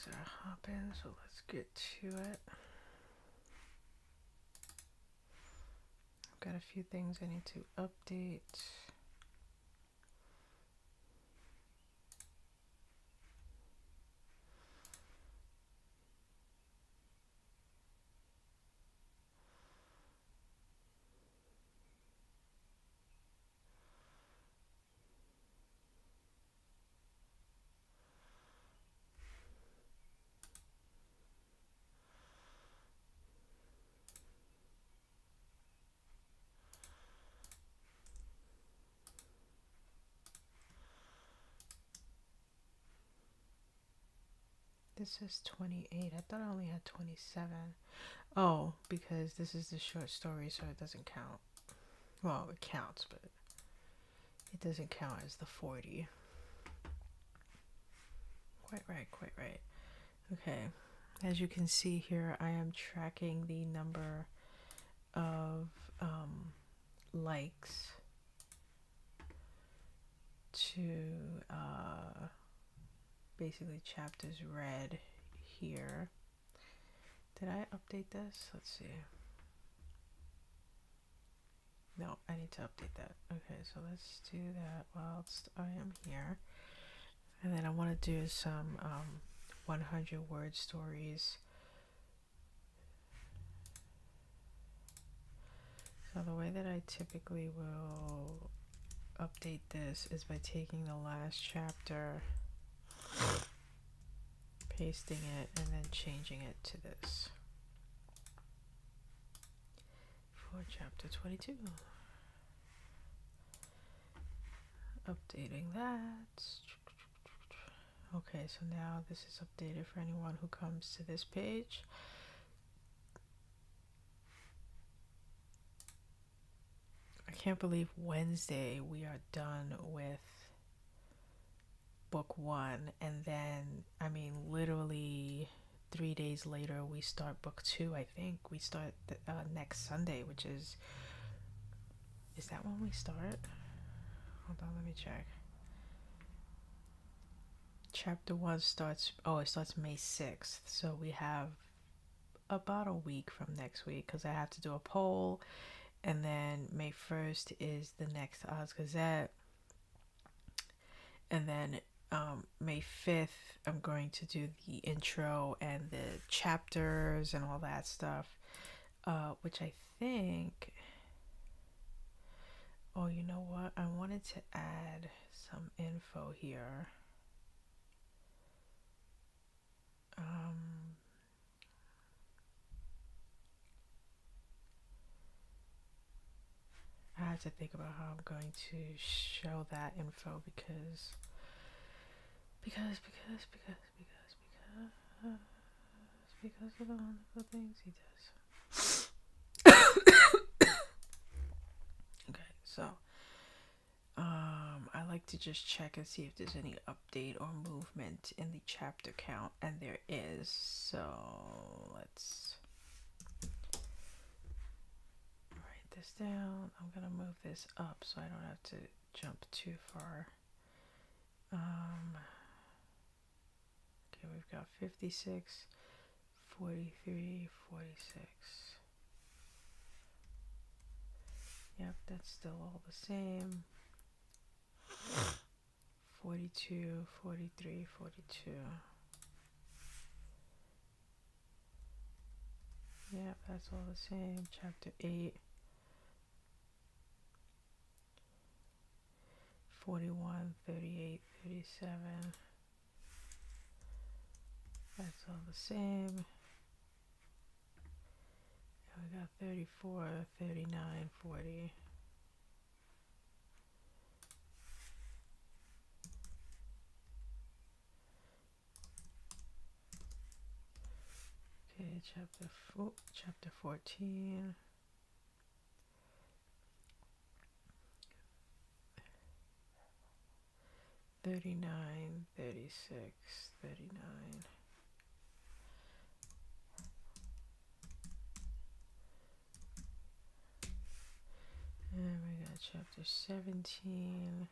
things that are hopping, so let's get to it. I've got a few things I need to update. This is 28. I thought I only had 27. Oh, because this is the short story, so it doesn't count. Well, it counts, but it doesn't count as the 40. Quite right, quite right. Okay, as you can see here, I am tracking the number of likes to basically chapters read here. Did I update this? Let's see. No, I need to update that. Okay, so let's do that whilst I am here. And then I want to do some 100 word stories. So the way that I typically will update this is by taking the last chapter, pasting it, and then changing it to this for chapter 22. Updating that. Okay, so now this is updated for anyone who comes to this page. I can't believe Wednesday we are done with book 1, and then, I mean, literally 3 days later we start book 2. I think we start next Sunday, which is that when we start? Hold on, let me check. Chapter 1 starts, it starts May 6th, so we have about a week from next week, because I have to do a poll, and then May 1st is the next Oz Gazette, and then May 5th I'm going to do the intro and the chapters and all that stuff, which I think, oh, you know what, I wanted to add some info here. I have to think about how I'm going to show that info because of the wonderful things he does. Okay, so I like to just check and see if there's any update or movement in the chapter count, and there is. So let's write this down. I'm gonna move this up so I don't have to jump too far. Okay, we've got 56, 43, 46. Yep, that's still all the same. 42, 43, 42. Yep, that's all the same. Chapter 8. 41, 38, 37. That's all the same. And we got 34, 39, 40. Okay, chapter 14. 39, 36, 39. And we got chapter 17,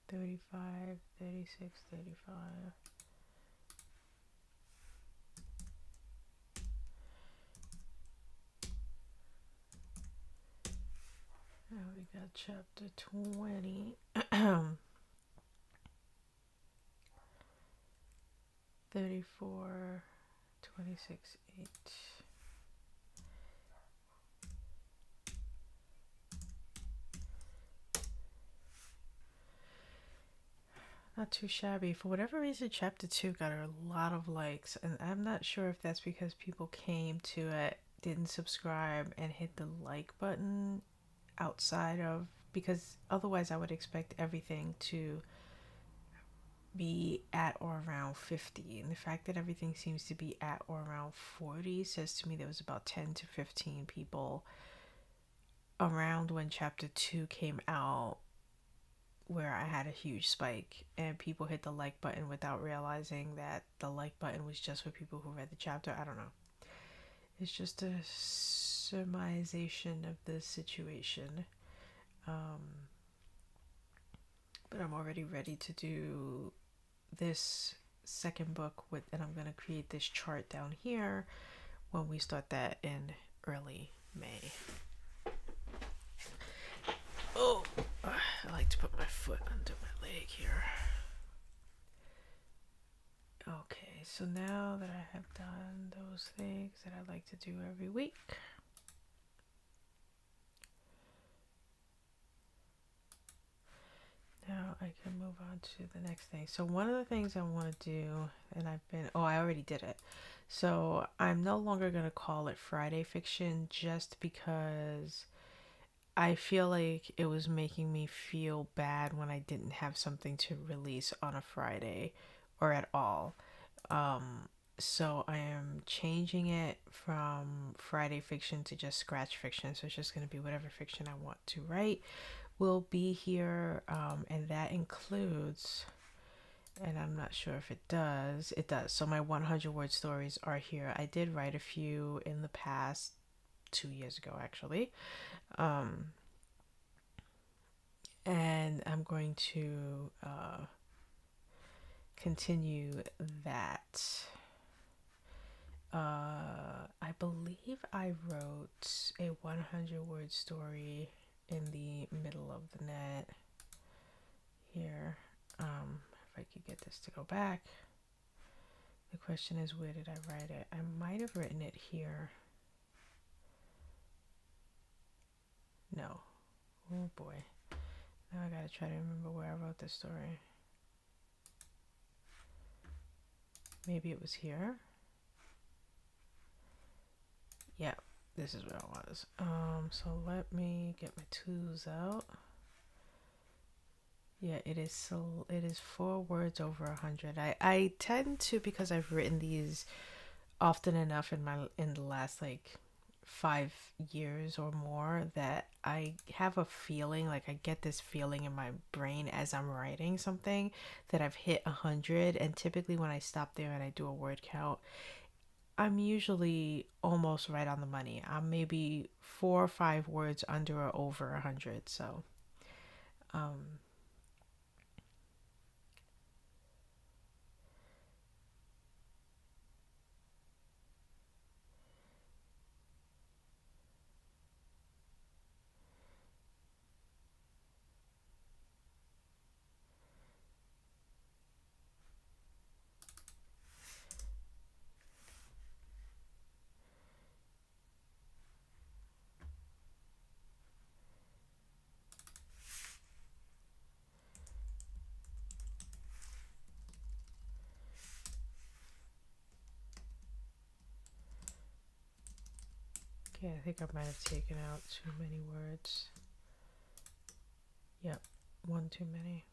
35, 36, 35. we got chapter 20. 34, 26, 8. Not too shabby. For whatever reason, chapter 2 got a lot of likes, and I'm not sure if that's because people came to it, didn't subscribe, and hit the like button outside of, because otherwise I would expect everything to be at or around 50, and the fact that everything seems to be at or around 40 says to me there was about 10 to 15 people around when chapter 2 came out where I had a huge spike, and people hit the like button without realizing that the like button was just for people who read the chapter. I don't know. It's just a surmisation of the situation. But I'm already ready to do this second book with, and I'm going to create this chart down here when we start that in early May. Oh, I like to put my foot under my leg here. Okay, so now that I have done those things that I like to do every week, now I can move on to the next thing. So one of the things I want to do, and I already did it. So I'm no longer going to call it Friday Fiction just because I feel like it was making me feel bad when I didn't have something to release on a Friday or at all. So I am changing it from Friday Fiction to just Scratch Fiction. So it's just going to be whatever fiction I want to write will be here. And that includes, and I'm not sure if it does. So my 100 word stories are here. I did write a few in the past, 2 years ago actually. And I'm going to continue that. I believe I wrote a 100 word story in the middle of the net here. If I could get this to go back. The question is, where did I write it? I might have written it here. No. Oh boy. Now I gotta try to remember where I wrote this story. Maybe it was here. Yeah, this is where I was. So let me get my tools out. Yeah, it is 4 words over 100. I tend to, because I've written these often enough in the last like 5 years or more, that I have a feeling, like I get this feeling in my brain as I'm writing something that I've hit 100, and typically when I stop there and I do a word count, I'm usually almost right on the money. I'm maybe 4 or 5 words under or over 100. So okay, I think I might have taken out too many words. Yep, one too many.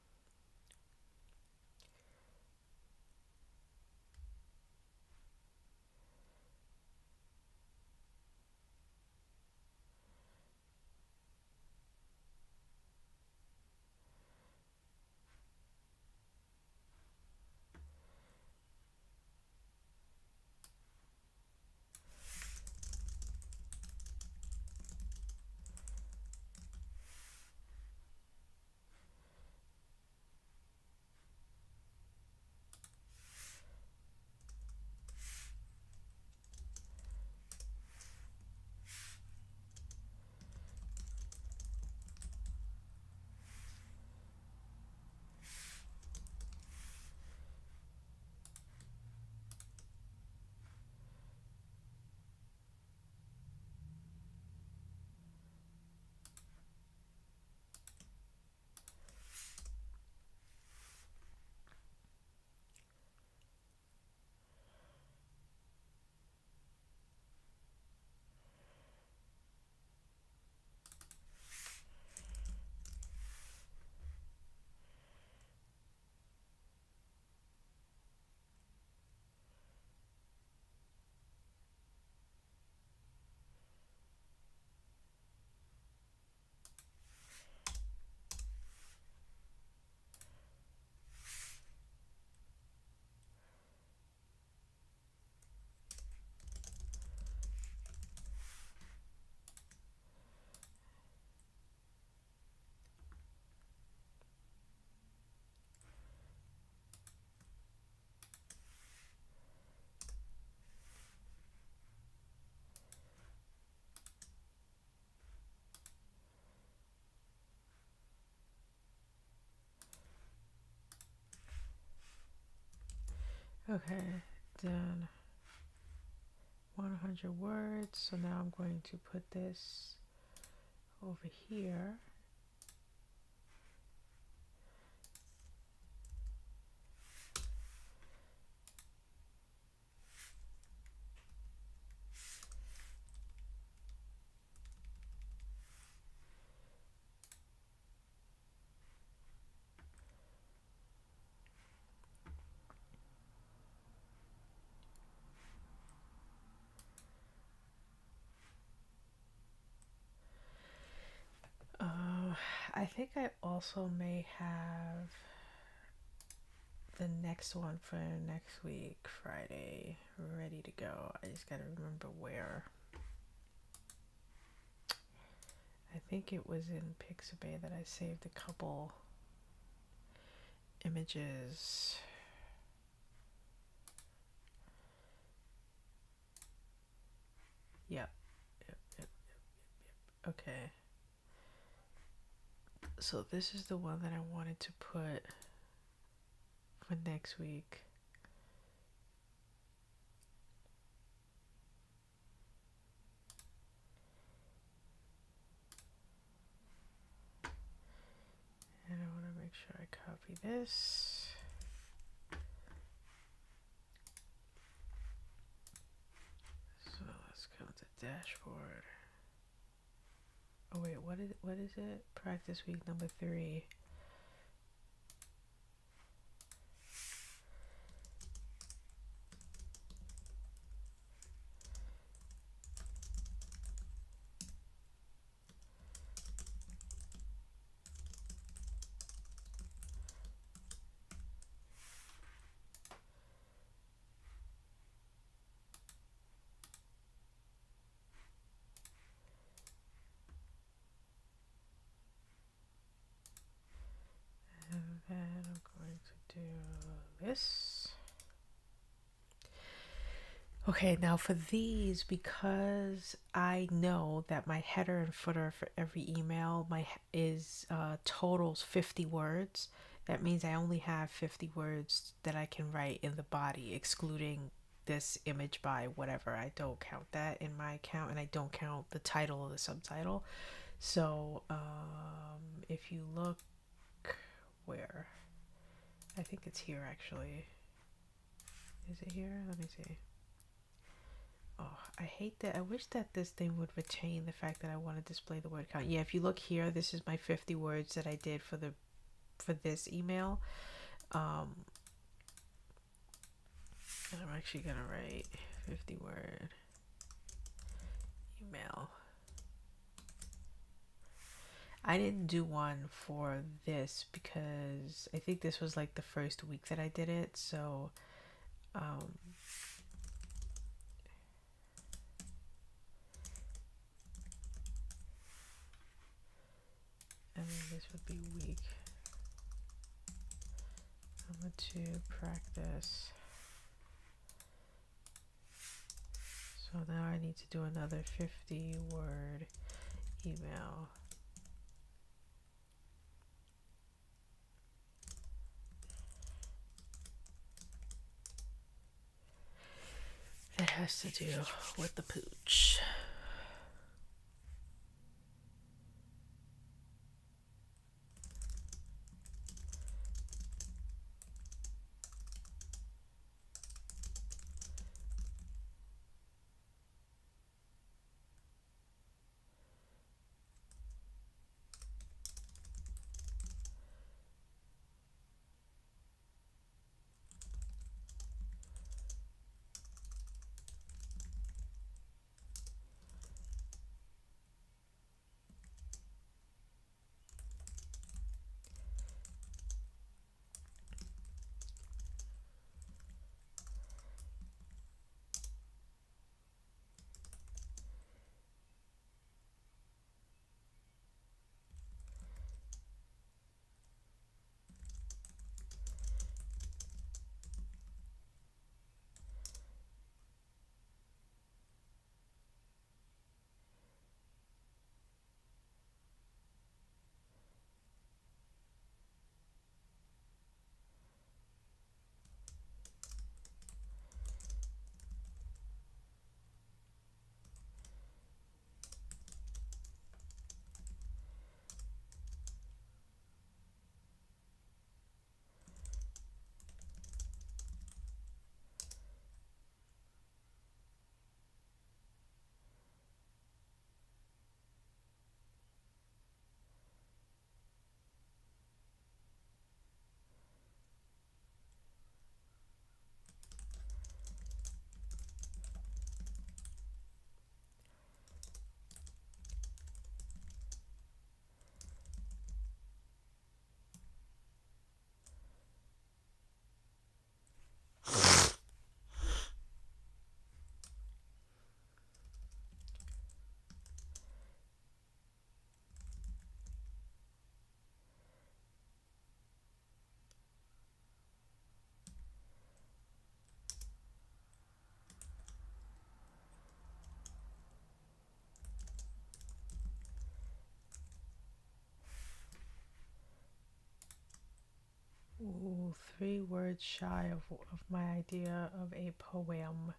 Okay, done 100 words. So now I'm going to put this over here. I think I also may have the next one for next week, Friday, ready to go. I just gotta remember where. I think it was in Pixabay that I saved a couple images. Yep, yep, yep, yep. Okay. So this is the one that I wanted to put for next week. And I want to make sure I copy this. So let's go to dashboard. Oh wait, what is it? Practice week number 3. And then I'm going to do this. Okay, now for these, because I know that my header and footer for every email is totals 50 words. That means I only have 50 words that I can write in the body, excluding this image by whatever. I don't count that in my account, and I don't count the title or the subtitle. So if you look where, I think it's here actually. Is it here? Let me see. Oh, I hate that. I wish that this thing would retain the fact that I want to display the word count. Yeah, if you look here, this is my 50 words that I did for this email. And I'm actually gonna write 50 word email. I didn't do one for this because I think this was like the first week that I did it, so and then this would be week number 2 practice. So now I need to do another 50 word email. That has to do with the pooch. Ooh, 3 words shy of my idea of a poem.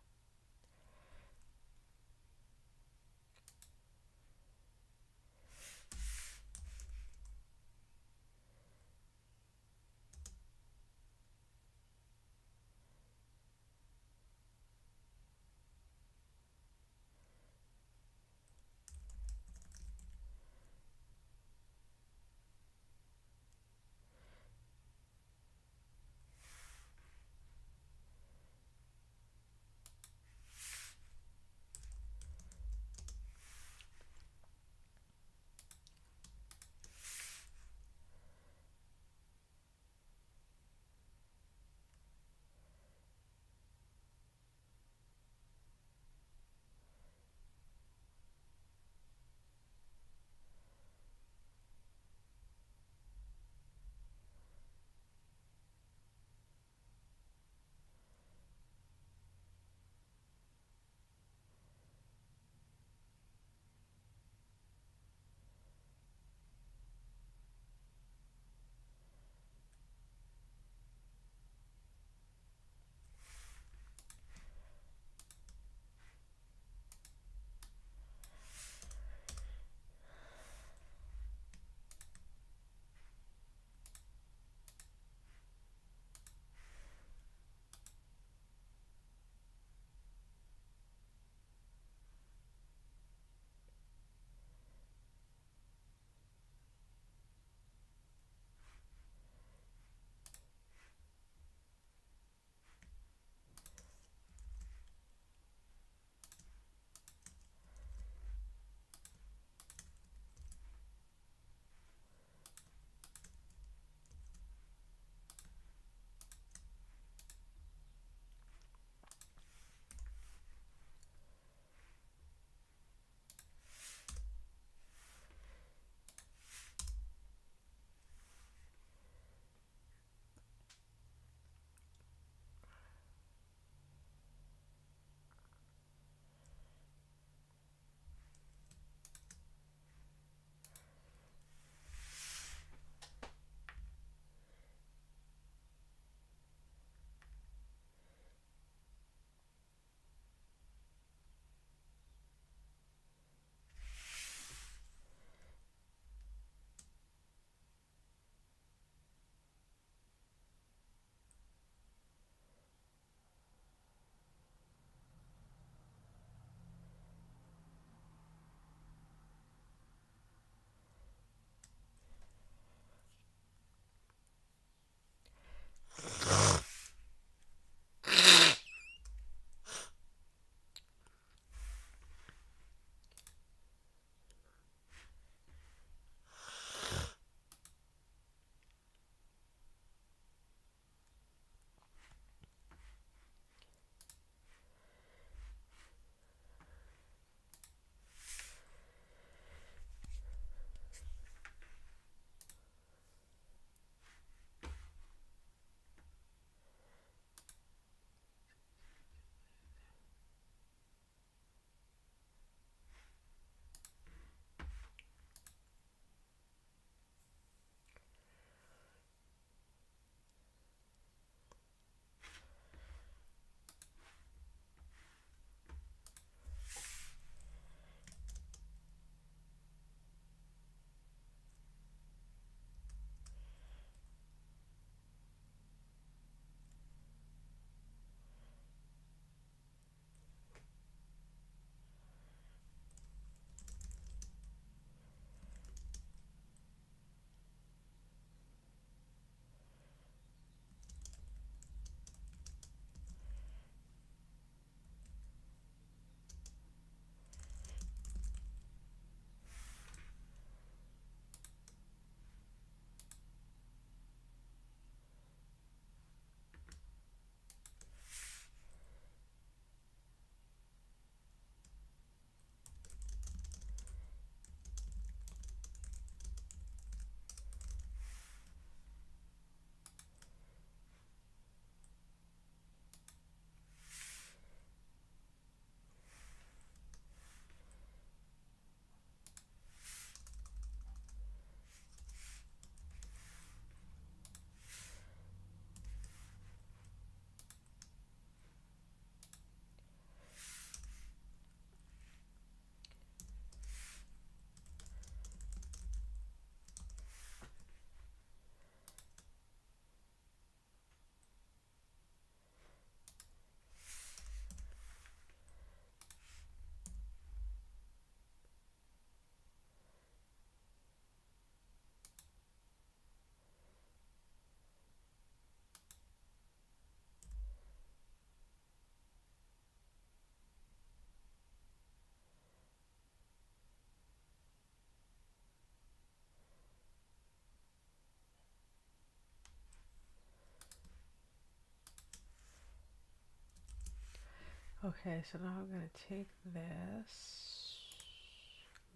Okay, so now I'm gonna take this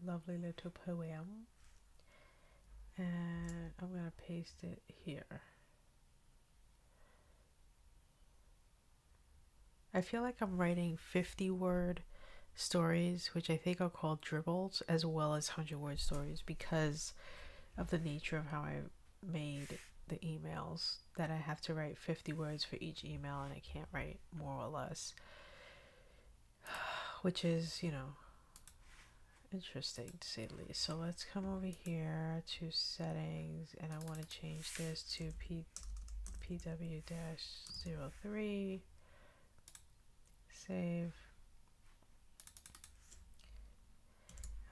lovely little poem and I'm gonna paste it here. I feel like I'm writing 50-word stories, which I think are called dribbles, as well as 100-word stories because of the nature of how I made the emails, that I have to write 50 words for each email and I can't write more or less, which is, interesting to say the least. So let's come over here to settings and I want to change this to PW-03. Save.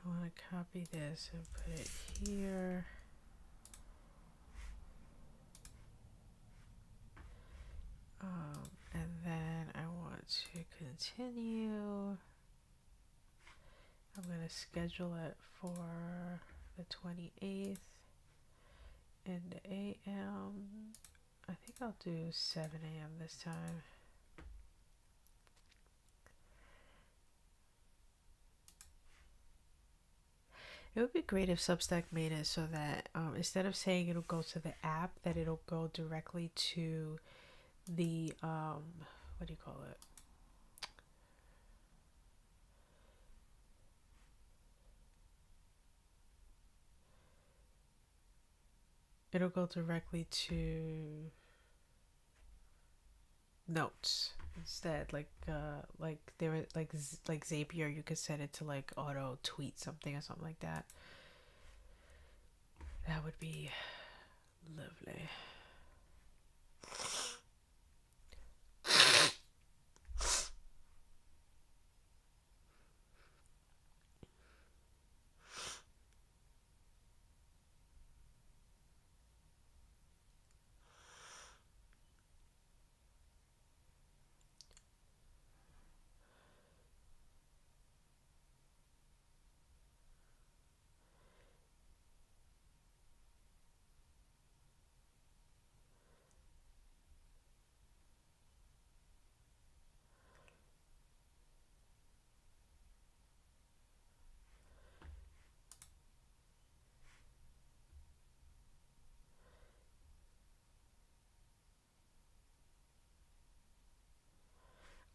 I want to copy this and put it here. And then I want to continue. I'm going to schedule it for the 28th in the AM. I think I'll do 7 AM this time. It would be great if Substack made it so that instead of saying it'll go to the app, that it'll go directly to the, what do you call it? It'll go directly to notes instead. Like there, like Zapier, you could set it to like auto tweet something or something like that. That would be lovely.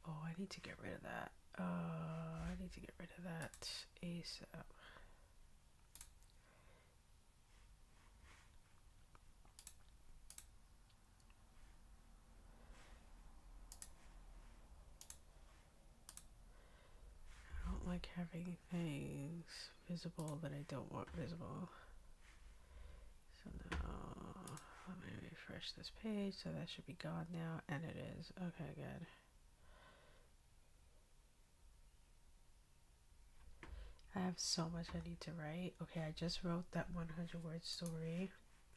Oh, I need to get rid of that. I need to get rid of that ASAP. I don't like having things visible that I don't want visible. So now let me refresh this page. So that should be gone now, and it is. Okay, good. I have so much I need to write. Okay, I just wrote that 100-word story.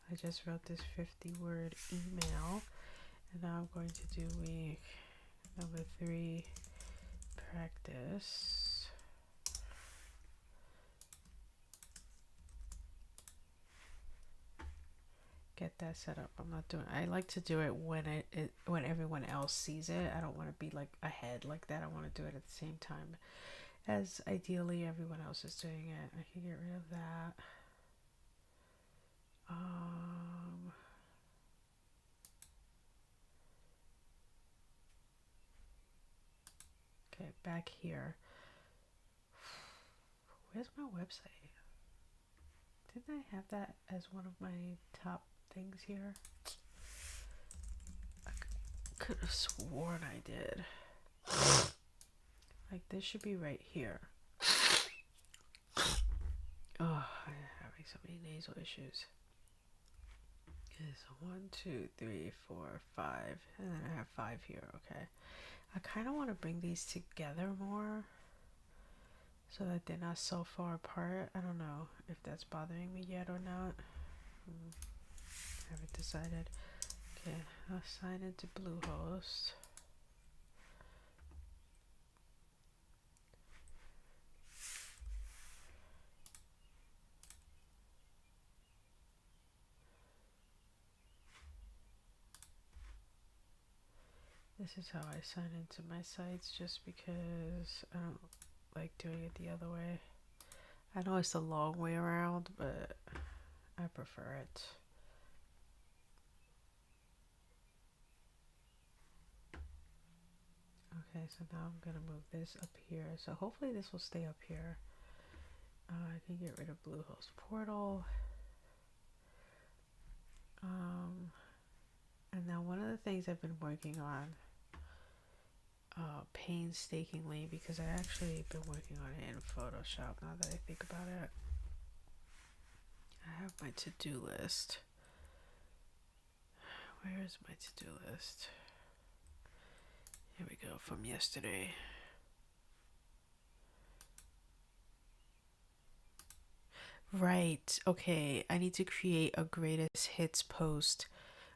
I just wrote this 50-word email. And now I'm going to do week number 3 practice. Get that set up. I'm not doing. I like to do it when everyone else sees it. I don't want to be like ahead like that. I want to do it at the same time as ideally everyone else is doing it. I can get rid of that. Okay, back here. Where's my website? Didn't I have that as one of my top things here? I could have sworn I did. Like this should be right here. Oh, I'm having so many nasal issues. It's 1, 2, 3, 4, 5, and then I have 5 here. Okay, I kind of want to bring these together more so that they're not so far apart. I don't know if that's bothering me yet or not. Haven't decided. Okay, I'll sign into Bluehost. This is how I sign into my sites just because I don't like doing it the other way. I know it's the long way around, but I prefer it. Okay, so now I'm gonna move this up here. So hopefully this will stay up here. I can get rid of Bluehost Portal. And now one of the things I've been working on painstakingly, because I actually been working on it in Photoshop now that I think about it. I have my to-do list. Where is my to-do list? Here we go, from yesterday. Right, okay, I need to create a greatest hits post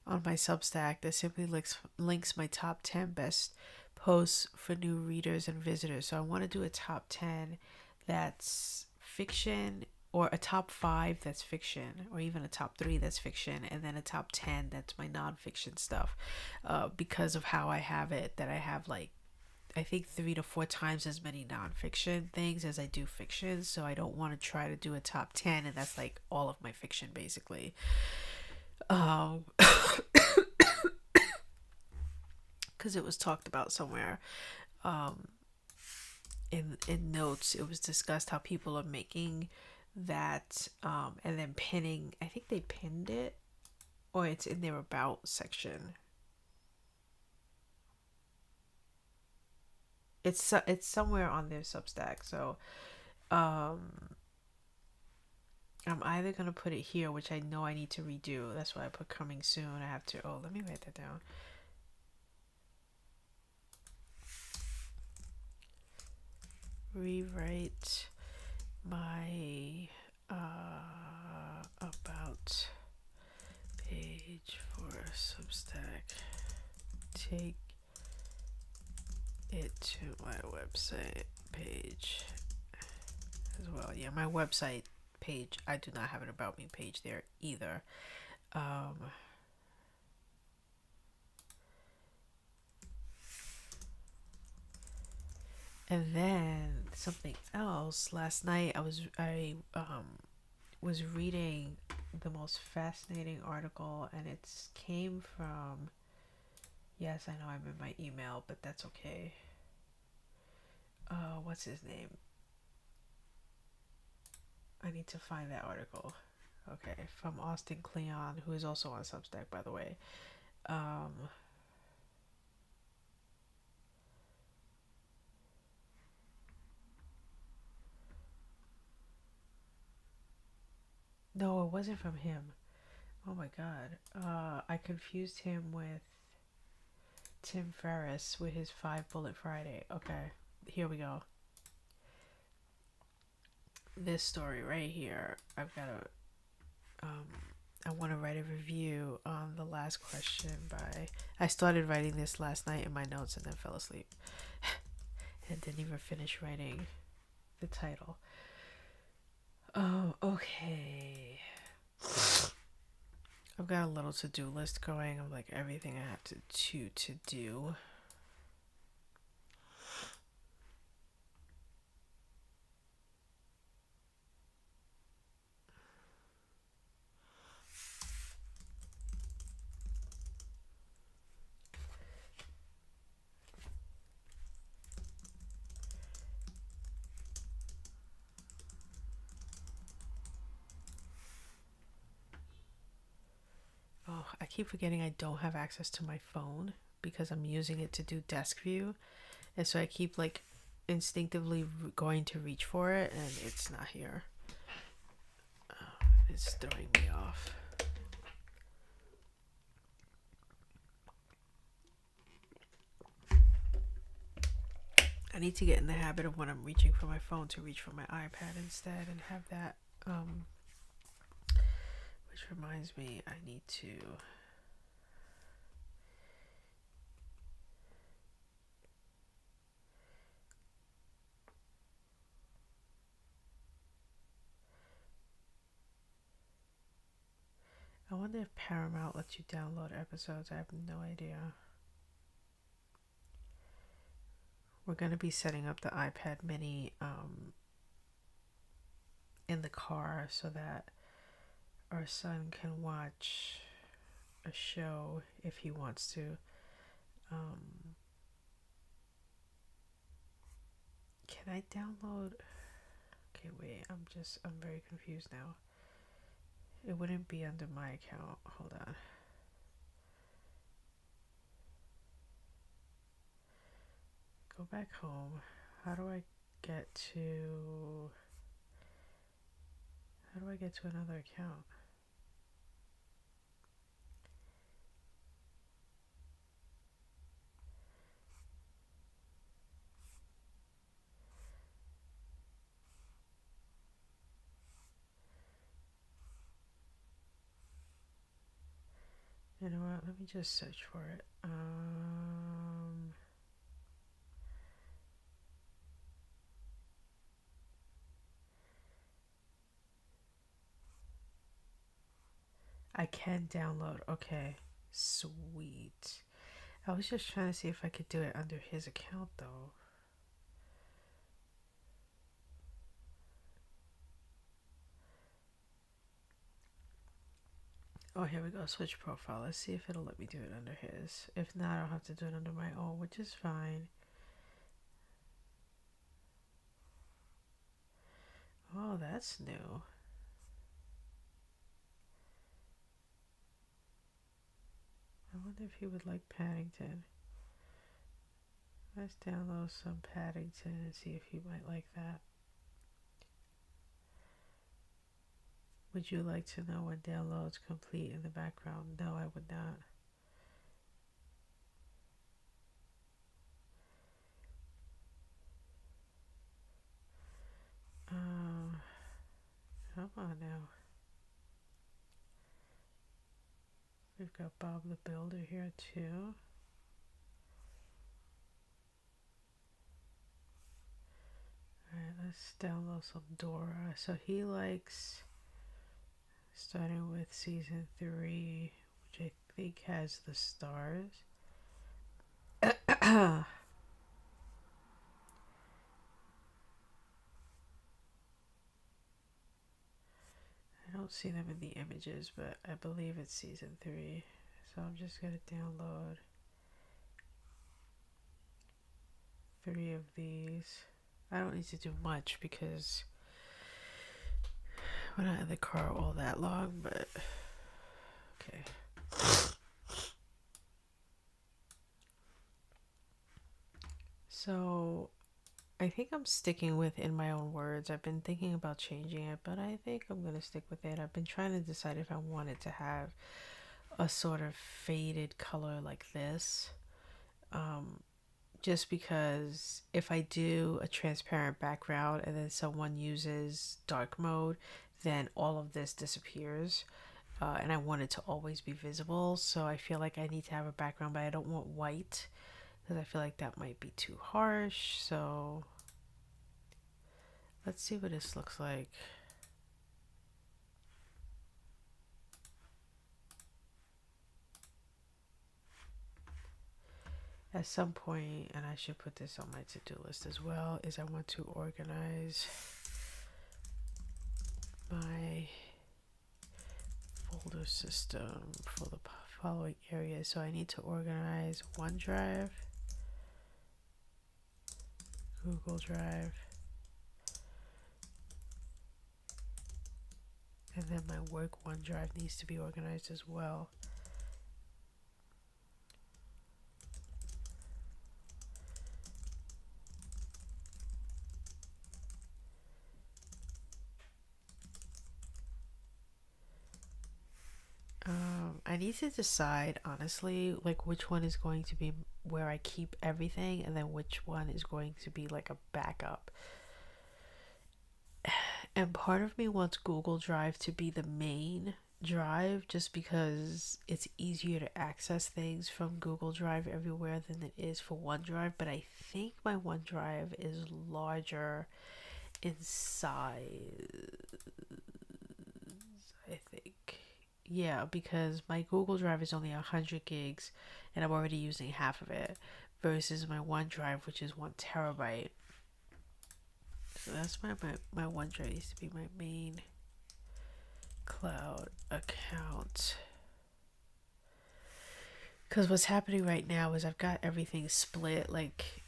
on my Substack that simply links my top 10 best posts for new readers and visitors. So I want to do a top 10 that's fiction, or a top 5 that's fiction, or even a top 3 that's fiction, and then a top 10 that's my nonfiction stuff. Because of how I have it, that I have like I think 3 to 4 times as many nonfiction things as I do fiction. So I don't want to try to do a top 10 and that's like all of my fiction basically. Um, because it was talked about somewhere, um, in notes. It was discussed how people are making that, and then pinning. I think they pinned it, or it's in their about section. It's somewhere on their Substack. So um, I'm either gonna put it here, which I know I need to redo. That's why I put coming soon. I have to. Oh, let me write that down. Rewrite my about page for Substack. Take it to my website page as well. Yeah, my website page, I do not have an about me page there either. And then something else. Last night I was reading the most fascinating article, and it came from, yes, I know I'm in my email, but that's okay. What's his name? I need to find that article. Okay, from Austin Kleon, who is also on Substack, by the way. Um, no, it wasn't from him. Oh my god. I confused him with Tim Ferriss with his 5 Bullet Friday. Okay, here we go. This story right here. I want to write a review on the last question by. I started writing this last night in my notes and then fell asleep. And didn't even finish writing the title. Oh, okay. I've got a little to-do list going of like everything I have to do. Oh, I keep forgetting I don't have access to my phone because I'm using it to do desk view. And so I keep like instinctively going to reach for it and it's not here. Oh, it's throwing me off. I need to get in the habit of when I'm reaching for my phone to reach for my iPad instead and have that. Which reminds me, I need to. I wonder if Paramount lets you download episodes. I have no idea. We're going to be setting up the iPad mini in the car so that our son can watch a show if he wants to. Um, can I download? Okay, wait, I'm very confused now. It wouldn't be under my account. Hold on. Go back home. How do I get to... How do I get to another account? You know what? Let me just search for it. I can download. Okay. Sweet. I was just trying to see if I could do it under his account though. Oh, here we go. Switch profile. Let's see if it'll let me do it under his. If not, I'll have to do it under my own, which is fine. Oh, that's new. I wonder if he would like Paddington. Let's download some Paddington and see if he might like that. Would you like to know when download's complete in the background? No, I would not. Come on now. We've got Bob the Builder here too. Alright, let's download some Dora. So he likes starting with season 3, which I think has the stars. I don't see them in the images, but I believe it's season 3. So I'm just going to download 3 of these. I don't need to do much because we're not in the car all that long, but okay. So I think I'm sticking with In My Own Words. I've been thinking about changing it, but I think I'm going to stick with it. I've been trying to decide if I wanted to have a sort of faded color like this. Just because if I do a transparent background and then someone uses dark mode, then all of this disappears. And I want it to always be visible. So I feel like I need to have a background, but I don't want white because I feel like that might be too harsh. So let's see what this looks like. At some point, and I should put this on my to-do list as well, is I want to organize my folder system for the following areas. So I need to organize OneDrive, Google Drive, and then my work OneDrive needs to be organized as well. I need to decide honestly like which one is going to be where I keep everything and then which one is going to be like a backup. And part of me wants Google Drive to be the main drive just because it's easier to access things from Google Drive everywhere than it is for OneDrive, but I think my OneDrive is larger in size. I think. Yeah, because my Google Drive is only 100 gigs and I'm already using half of it. versus my OneDrive, which is 1 terabyte. So that's my OneDrive used to be my main cloud account. Because what's happening right now is I've got everything split. Like,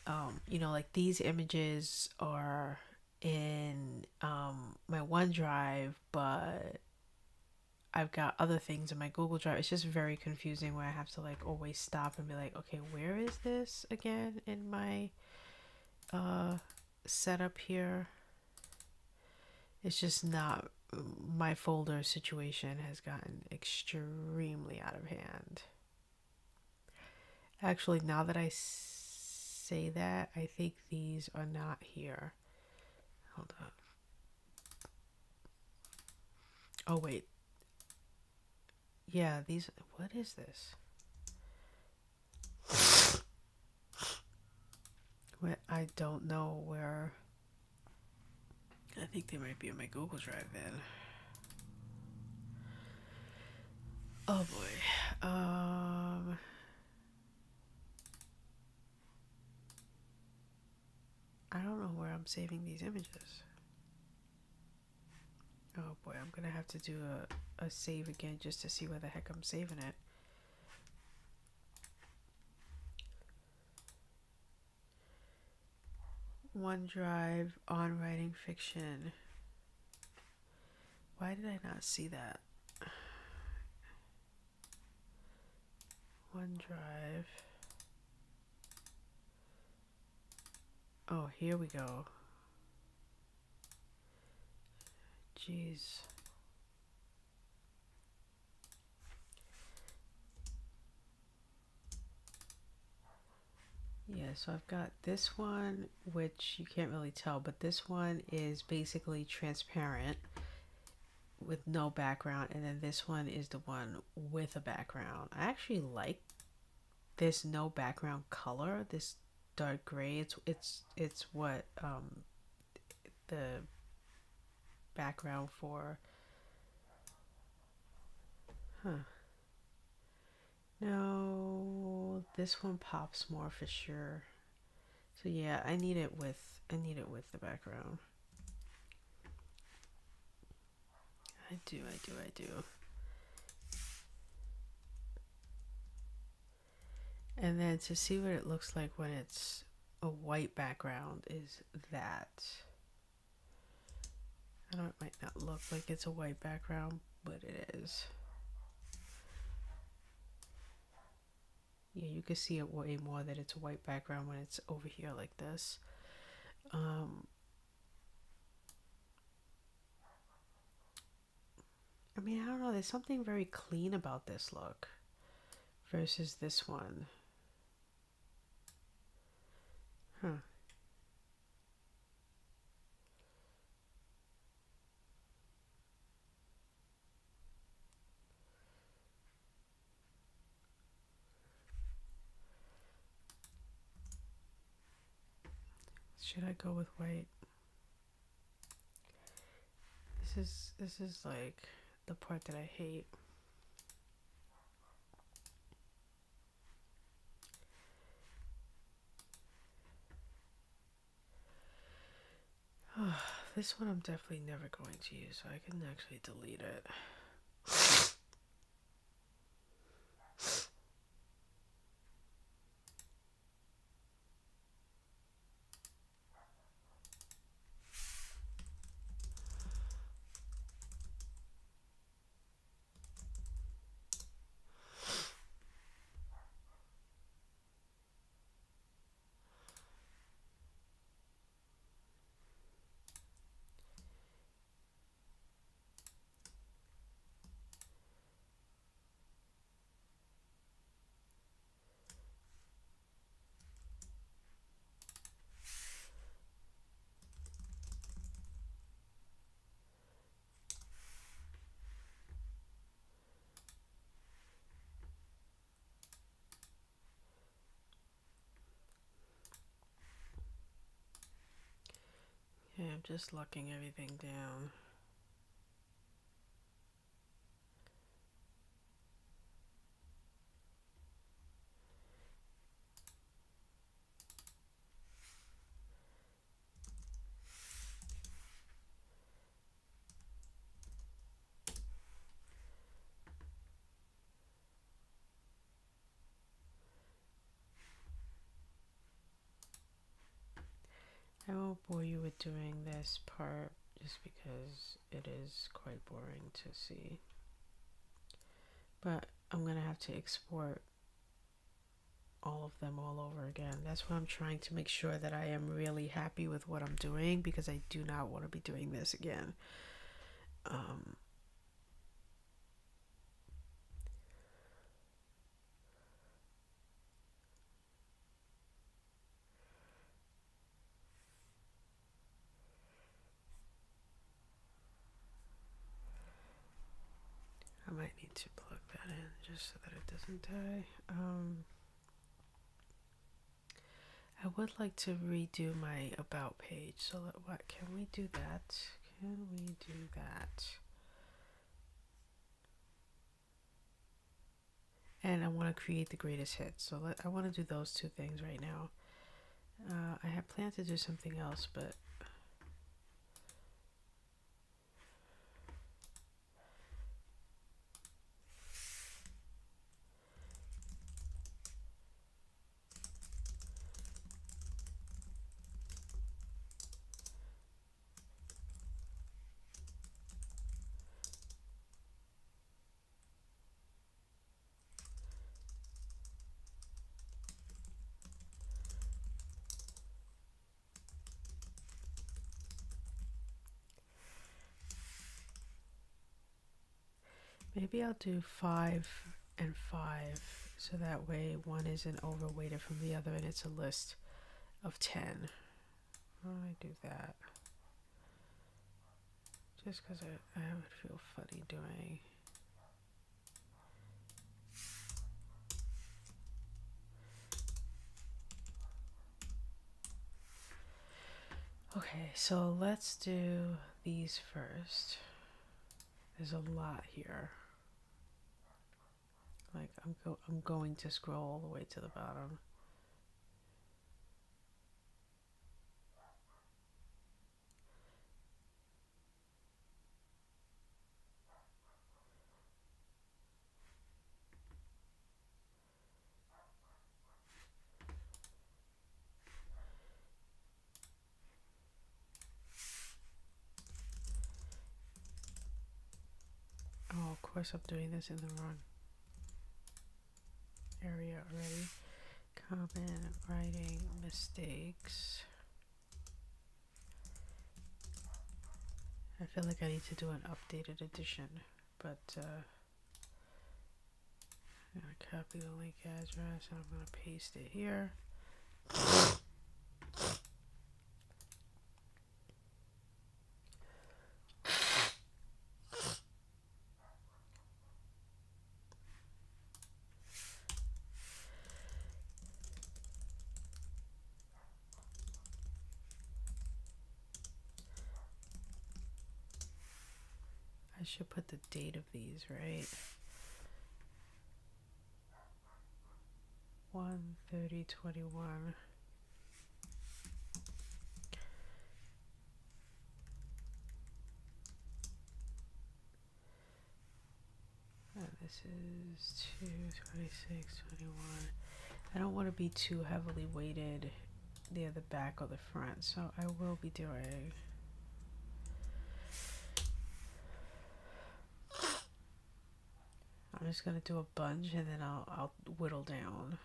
like these images are in my OneDrive, but I've got other things in my Google Drive. It's just very confusing where I have to like always stop and be like, okay, where is this again in my setup here? It's just not, my folder situation has gotten extremely out of hand. Actually, now that I say that, I think these are not here. Hold on. Oh, wait. Yeah, these, what is this? I don't know where. I think they might be in my Google Drive then. Oh boy. I don't know where I'm saving these images. Oh boy, I'm gonna have to do a save again just to see where the heck I'm saving it. OneDrive on writing fiction. Why did I not see that? OneDrive. Oh, here we go. Jeez. Yeah, so I've got this one, which you can't really tell, but this one is basically transparent with no background, and then this one is the one with a background. I actually like this no background color, this dark gray. It's what the background for. No, this one pops more for sure. So yeah, I need it with the background. I do. And then to see what it looks like when it's a white background is that. I know it might not look like it's a white background, but it is. Yeah, you can see it way more that it's a white background when it's over here like this. I mean, I don't know. There's something very clean about this look versus this one. Huh. Should I go with white? This is like the part that I hate. This one I'm definitely never going to use, so I can actually delete it. Yeah, I'm just locking everything down. I won't bore you with doing this part just because it is quite boring to see. But I'm gonna have to export all of them all over again. That's why I'm trying to make sure that I am really happy with what I'm doing, because I do not want to be doing this again. I might need to plug that in just so that it doesn't die. I would like to redo my about page. So what can we do that? Can we do that? And I want to create the greatest hits. So I want to do those two things right now. I had planned to do something else, but maybe I'll do 5 and 5, so that way one isn't overweighted from the other and it's a list of 10. Why don't I do that? Just because I would feel funny doing. Okay, so let's do these first. There's a lot here. Like I'm going to scroll all the way to the bottom. Oh, of course I'm doing this in the wrong area already. Common writing mistakes. I feel like I need to do an updated edition, but I'm gonna copy the link address and I'm gonna paste it here. I should put the date of these, right? 1/30/21. And this is 2/26/21. I don't want to be too heavily weighted near the back or the front, so I will be doing I'm just gonna do a bunch and then I'll whittle down.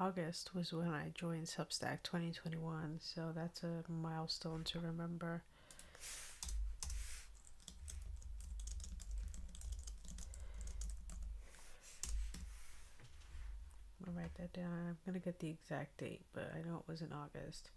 August was when I joined Substack 2021, so that's a milestone to remember. I'll write that down. I'm gonna get the exact date, but I know it was in August.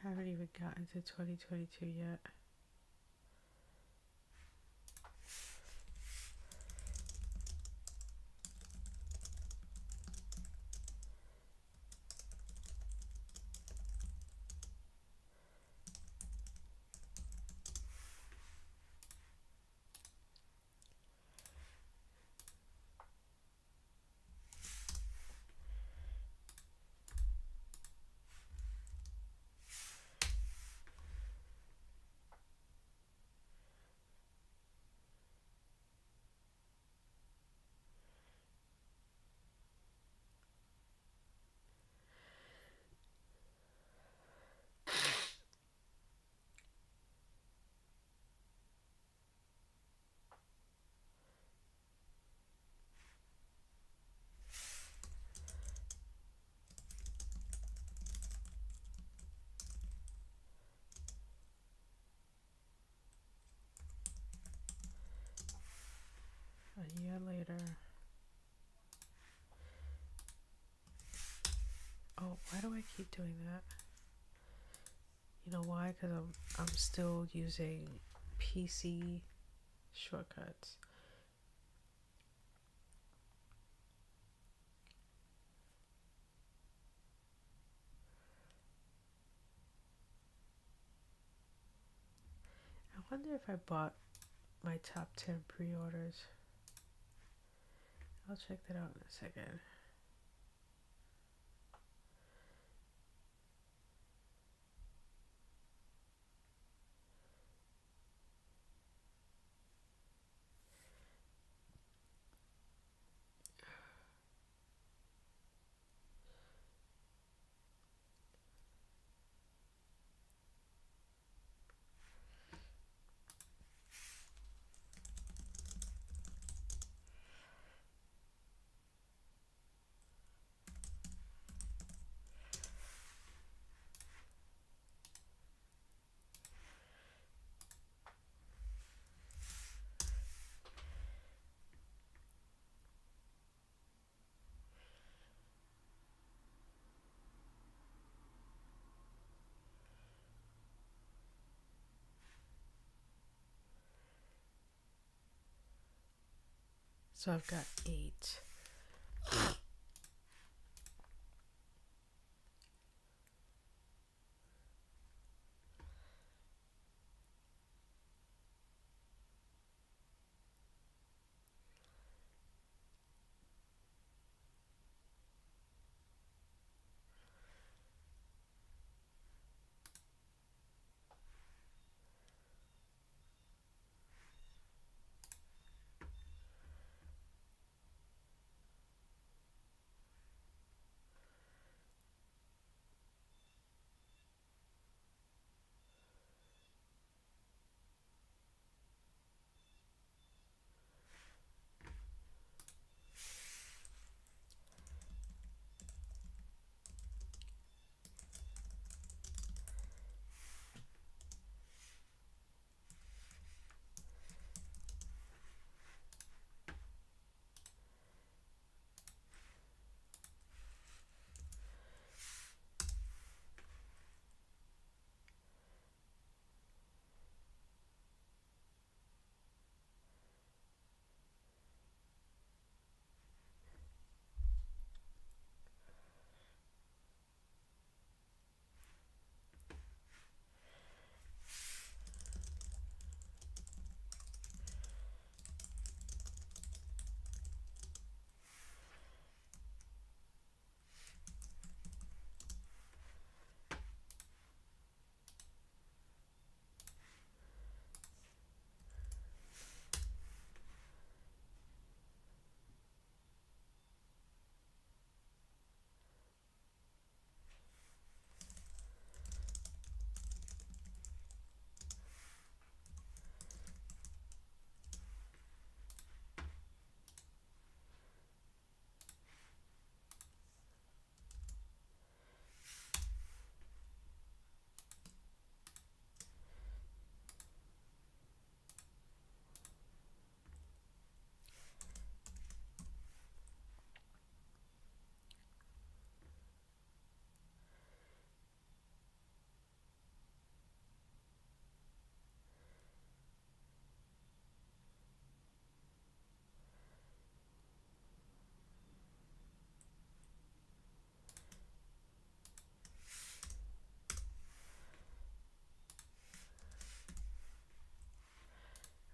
I haven't even gotten to 2022 yet. A year later. Oh, why do I keep doing that? You know why? Because I'm still using PC shortcuts. I wonder if I bought my top 10 pre-orders. I'll check that out in a second. So I've got 8.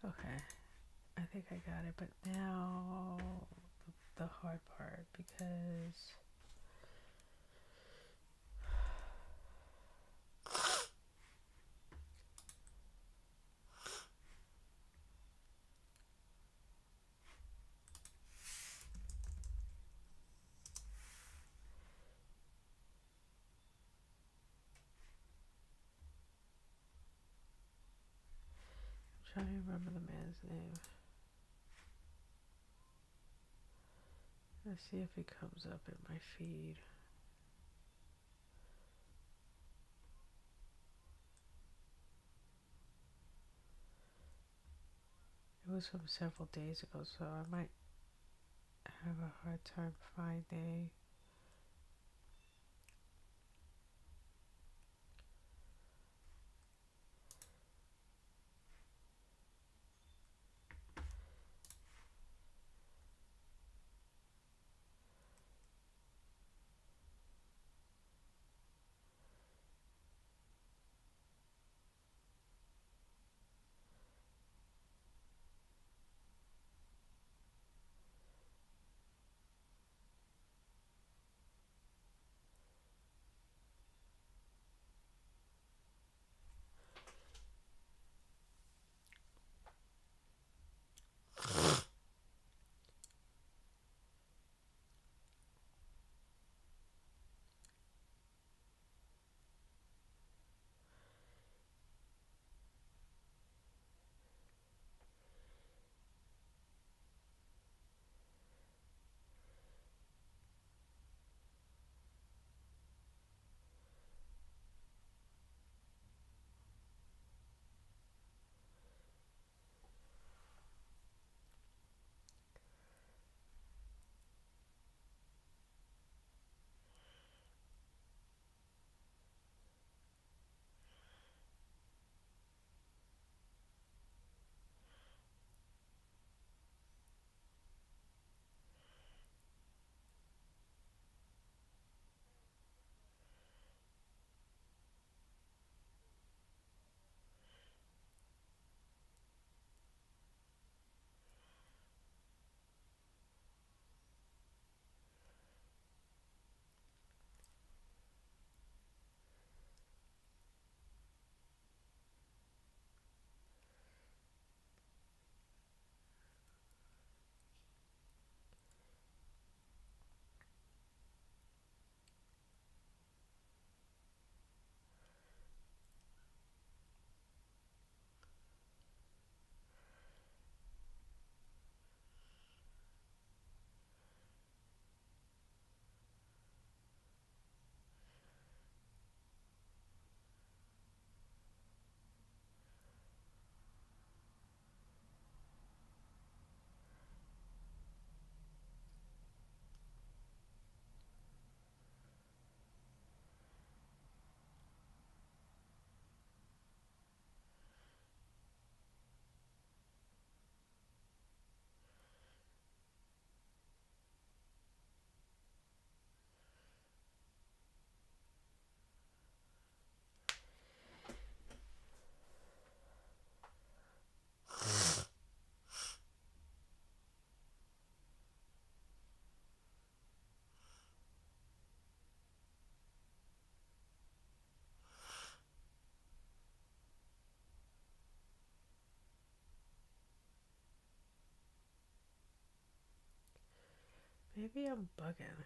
Okay, I think I got it. But now the hard part because I'm trying to remember the man's name. Let's see if he comes up in my feed. It was from several days ago, so I might have a hard time finding. Maybe I'm bugging.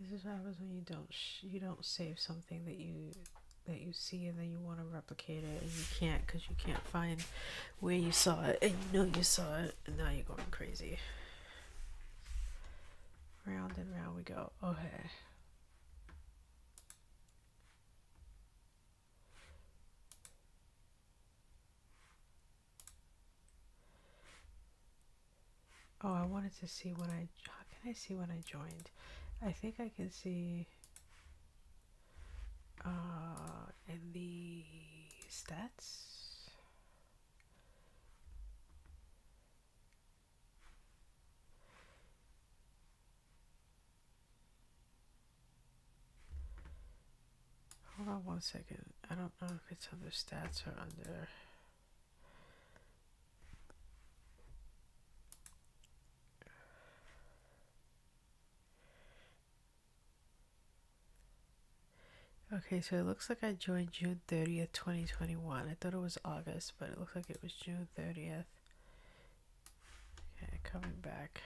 This is what happens when you don't save something that you see, and then you want to replicate it and you can't because you can't find where you saw it, and you know you saw it, and now you're going crazy. Round and round we go. Okay. Oh, I wanted to see when how can I see when I joined? I think I can see in the stats. Hold on one second. I don't know if it's under stats or under. Okay, so it looks like I joined June 30th, 2021. I thought it was August, but it looks like it was June 30th. Okay, coming back.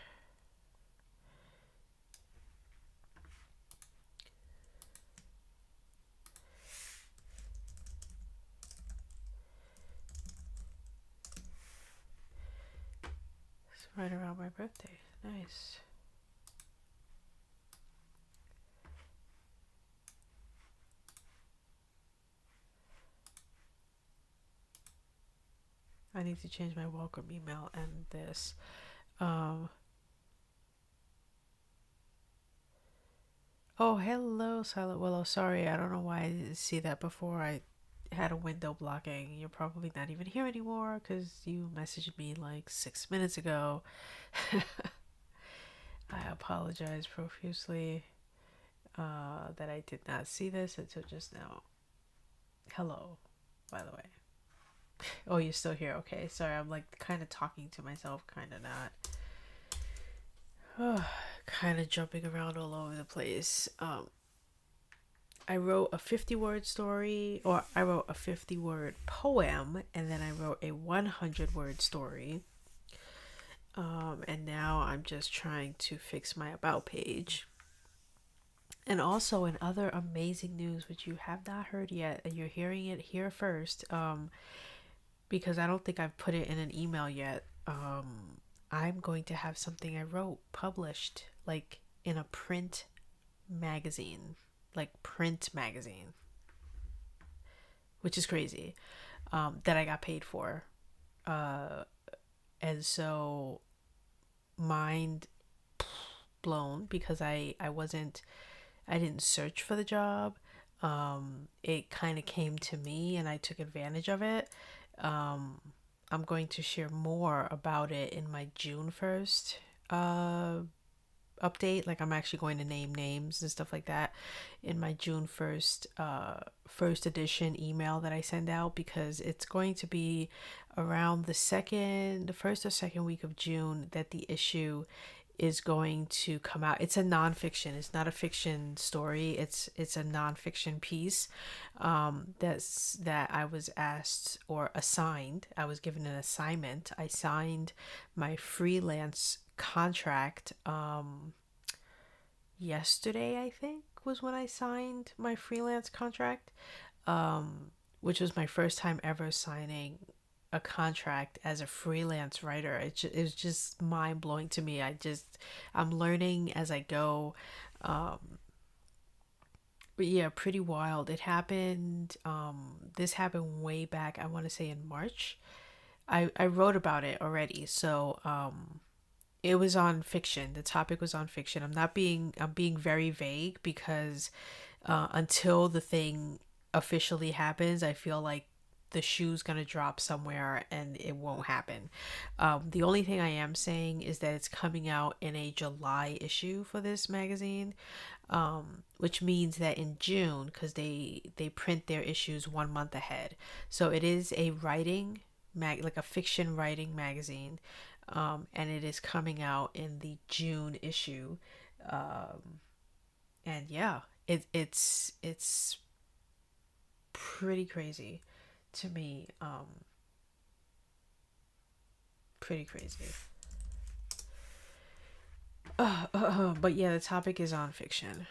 It's right around my birthday. Nice. I need to change my welcome email and this. Oh, hello, Silent Willow. Sorry, I don't know why I didn't see that before. I had a window blocking. You're probably not even here anymore because you messaged me like 6 minutes ago. I apologize profusely that I did not see this until just now. Hello, by the way. Oh, you're still here. Okay, sorry. I'm like kind of talking to myself, kind of not. Kind of jumping around all over the place. I wrote a 50-word story, or I wrote a 50-word poem, and then I wrote a 100-word story. And now I'm just trying to fix my about page. And also, in other amazing news, which you have not heard yet, and you're hearing it here first, because I don't think I've put it in an email yet. I'm going to have something I wrote published, like in a print magazine, which is crazy, that I got paid for. And so, mind blown, because I didn't search for the job. It kind of came to me and I took advantage of it. I'm going to share more about it in my June 1st update. Like, I'm actually going to name names and stuff like that in my June 1st first edition email that I send out, because it's going to be around the first or second week of June that the issue is going to come out. It's a nonfiction. It's not a fiction story. It's a nonfiction piece that I was asked or assigned. I was given an assignment. I signed my freelance contract yesterday, I think, was when I signed my freelance contract, which was my first time ever signing a contract as a freelance writer. It was just mind blowing to me. I'm learning as I go. But yeah, pretty wild. It happened. This happened way back, I want to say in March. I wrote about it already. So, it was on fiction. The topic was on fiction. I'm being very vague because until the thing officially happens, I feel like the shoe's gonna drop somewhere and it won't happen. The only thing I am saying is that it's coming out in a July issue for this magazine, which means that in June, because they print their issues 1 month ahead, so it is a like a fiction writing magazine, and it is coming out in the June issue, and yeah, it's pretty crazy to me. Pretty crazy. But yeah, the topic is on fiction.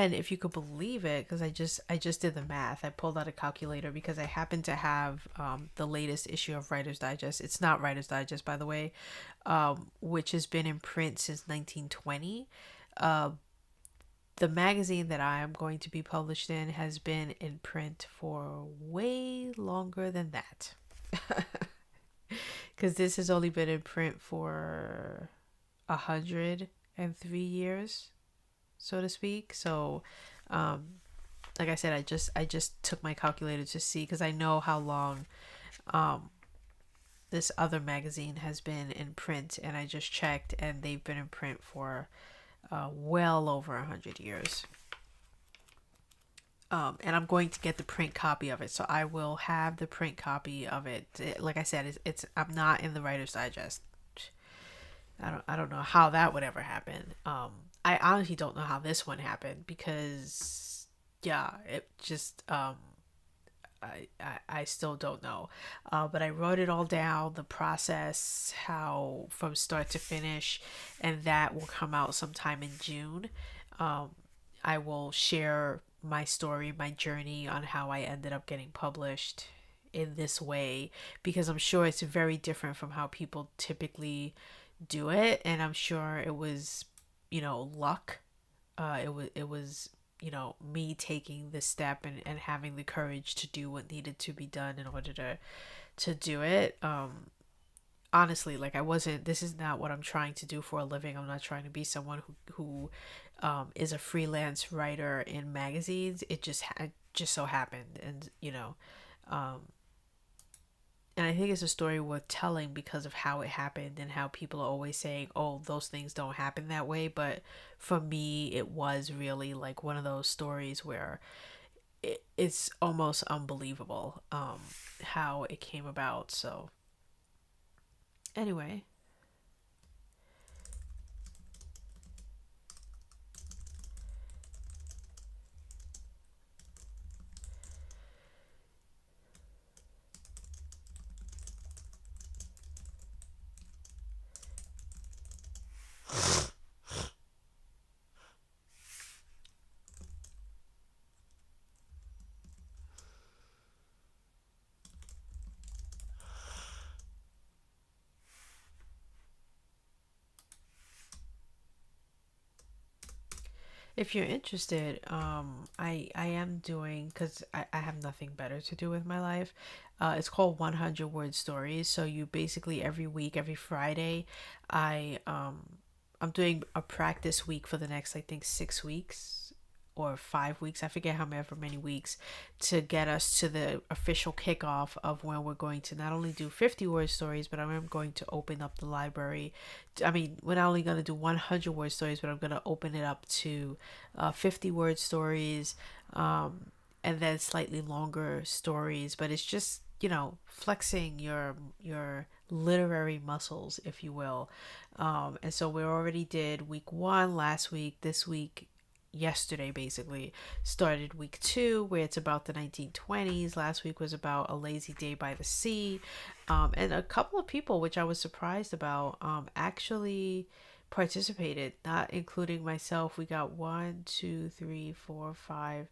And if you could believe it, because I just did the math. I pulled out a calculator because I happen to have the latest issue of Writer's Digest. It's not Writer's Digest, by the way, which has been in print since 1920. Uh, the magazine that I am going to be published in has been in print for way longer than that. Because this has only been in print for 103 years, so to speak. So, um, like I said, I just took my calculator to see because I know how long um, this other magazine has been in print, and I just checked, and they've been in print for well over 100 years. And I'm going to get the print copy of it, so I will have the print copy of it. Like I said, it's I'm not in the Writer's Digest. I don't know how that would ever happen. I honestly don't know how this one happened because yeah, it just I still don't know. But I wrote it all down, the process, how from start to finish, and that will come out sometime in June. Um, I will share my story, my journey on how I ended up getting published in this way because I'm sure it's very different from how people typically do it, and I'm sure it was, luck. It was me taking this step and having the courage to do what needed to be done in order to do it. Honestly, like I wasn't. This is not what I'm trying to do for a living. I'm not trying to be someone who is a freelance writer in magazines. It just so happened, um, and I think it's a story worth telling because of how it happened and how people are always saying, "Oh, those things don't happen that way." But for me, it was really like one of those stories where it's almost unbelievable how it came about. So anyway. If you're interested, I am doing because I have nothing better to do with my life. It's called 100 Word Stories. So you basically every week, every Friday, I I'm doing a practice week for the next I think 6 weeks or 5 weeks. I forget many weeks to get us to the official kickoff of when we're going to not only do 50 word stories, but I'm going to open up the library. I mean, we're not only going to do 100 word stories, but I'm going to open it up to 50 word stories, and then slightly longer stories. But it's just, flexing your literary muscles, if you will. And so we already did week one last week. This week, yesterday basically started week two, where it's about the 1920s. Last week was about a lazy day by the sea, and a couple of people, which I was surprised about, actually participated, not including myself. We got one, two, three, four, five,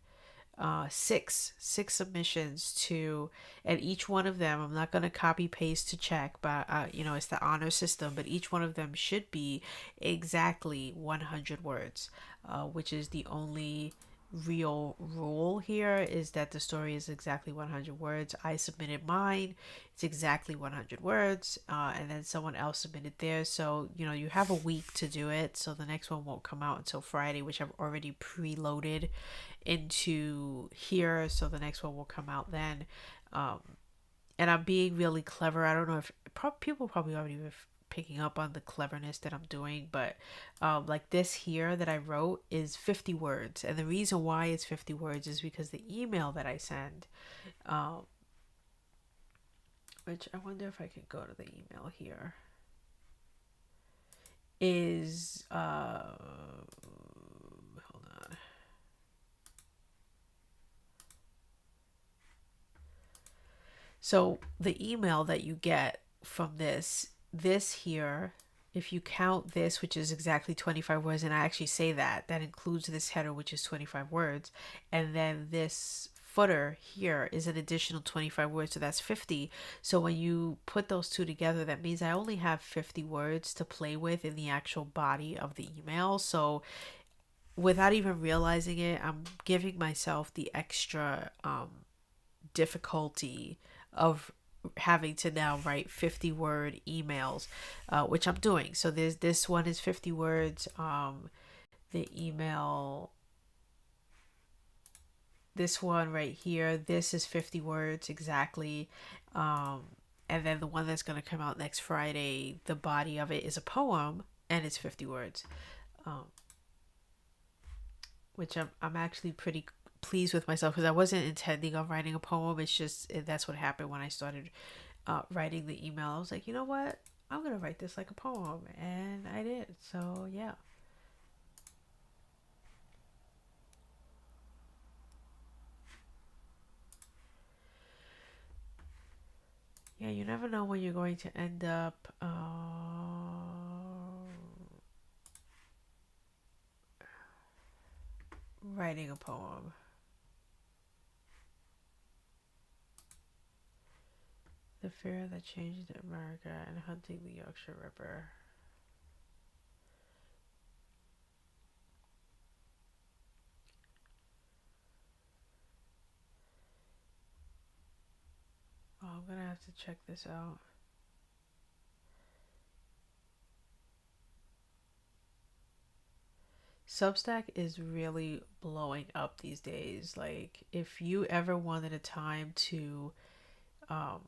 six submissions to, and each one of them, I'm not going to copy paste to check, but it's the honor system, but each one of them should be exactly 100 words, which is the only real rule here, is that the story is exactly 100 words. I submitted mine, it's exactly 100 words, and then someone else submitted theirs. So you have a week to do it, so the next one won't come out until Friday, which I've already preloaded into here, so the next one will come out then. um and I'm being really clever. I don't know if people probably already picking up on the cleverness that I'm doing, but like this here that I wrote is 50 words, and the reason why it's 50 words is because the email that I send, um which I wonder if I can go to the email here, is hold on. So the email that you get from this here if you count this, which is exactly 25 words, and I actually say that, that includes this header, which is 25 words, and then this footer here is an additional 25 words, so that's 50. So when you put those two together, that means I only have 50 words to play with in the actual body of the email. So without even realizing it, I'm giving myself the extra difficulty of having to now write 50-word emails, which I'm doing. So there's this one is 50 words. The email, this one right here, this is 50 words exactly. And then the one that's going to come out next Friday, the body of it is a poem and it's 50 words. Um, which I'm actually pretty pleased with myself because I wasn't intending on writing a poem. It's just that's what happened when I started writing the email. I was like, you know what? I'm gonna write this like a poem, and I did. So yeah, yeah. You never know when you're going to end up writing a poem. The fear that changed America and hunting the Yorkshire Ripper. Oh, I'm gonna have to check this out. Substack is really blowing up these days. Like, if you ever wanted a time to um,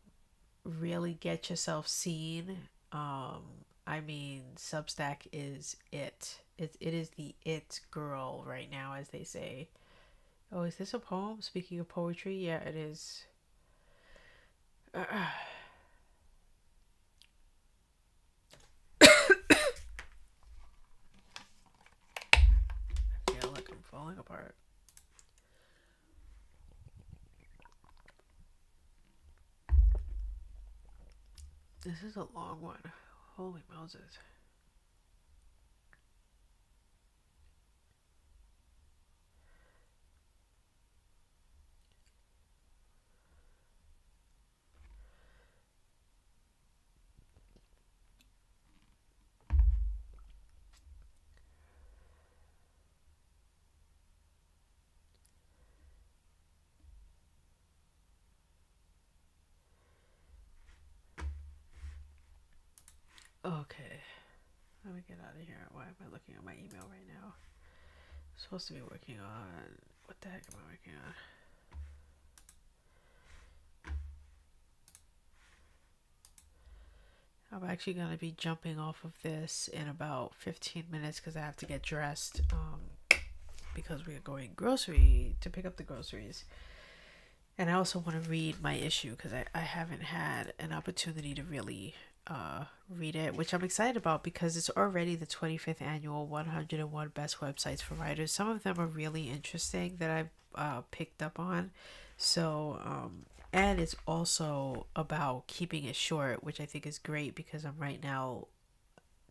really get yourself seen, um, I mean, Substack is it. It is the it girl right now, as they say. Oh, is this a poem? Speaking of poetry, yeah, it is. I feel like I'm falling apart. This is a long one. Holy Moses. Okay, let me get out of here. Why am I looking at my email right now? I'm supposed to be working on. What the heck am I working on? I'm actually going to be jumping off of this in about 15 minutes because I have to get dressed because we are going grocery to pick up the groceries. And I also want to read my issue because I haven't had an opportunity to really read it, which I'm excited about because it's already the 25th annual 101 Best Websites for Writers. Some of them are really interesting that I've picked up on. So, and it's also about keeping it short, which I think is great because I'm right now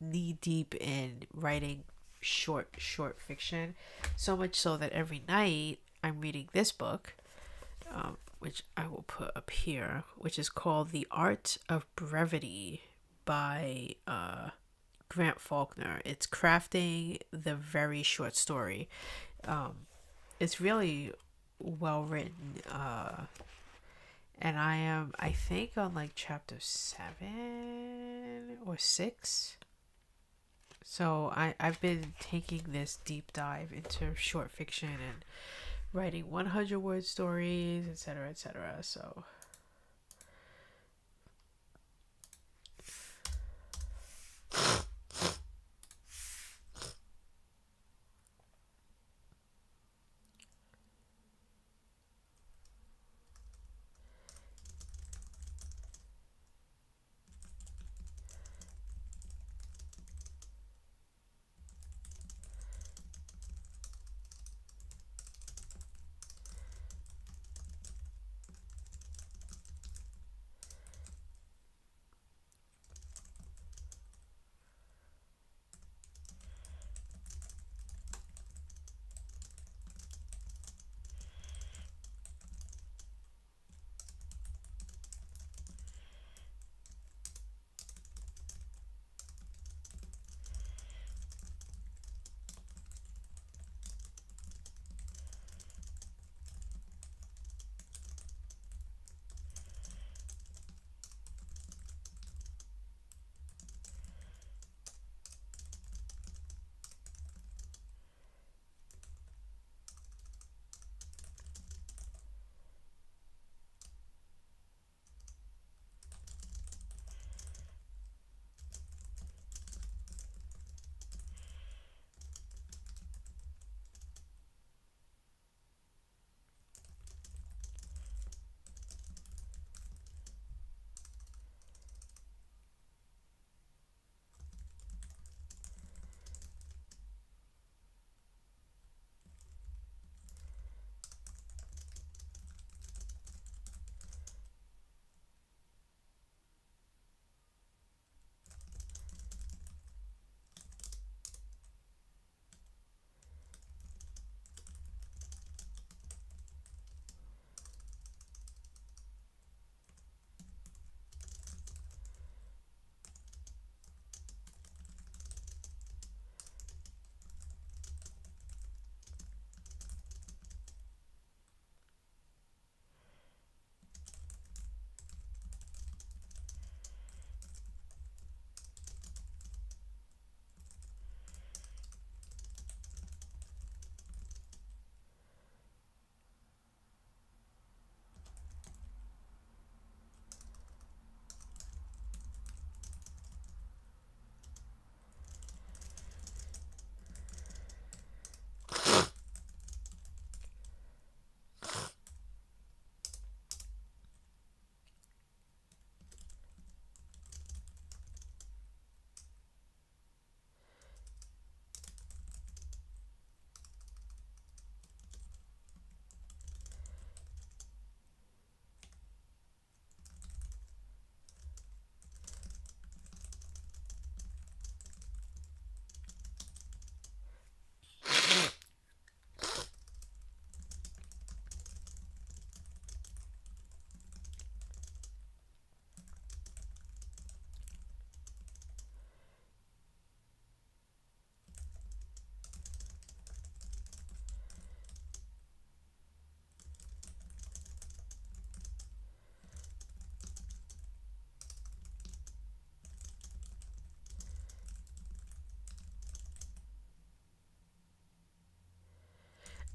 knee deep in writing short fiction. So much so that every night I'm reading this book, which I will put up here, which is called The Art of Brevity by Grant Faulkner. It's crafting the very short story. It's really well written. And I think, on like chapter 7 or 6. So I've been taking this deep dive into short fiction and writing 100 word stories, etc., etc. So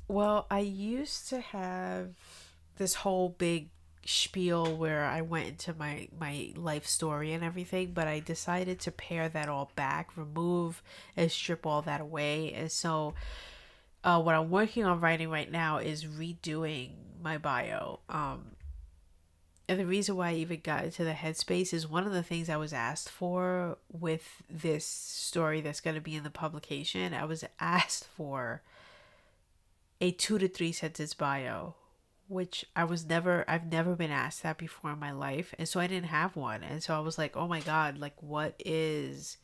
Well, I used to have this whole big spiel where I went into my life story and everything, but I decided to pare that all back, remove and strip all that away. And so, what I'm working on writing right now is redoing my bio. And the reason why I even got into the headspace is one of the things I was asked for with this story that's going to be in the publication. I was asked for a 2 to 3 sentence bio, which I've never been asked that before in my life. And so I didn't have one. And so I was like, oh my God, like, what is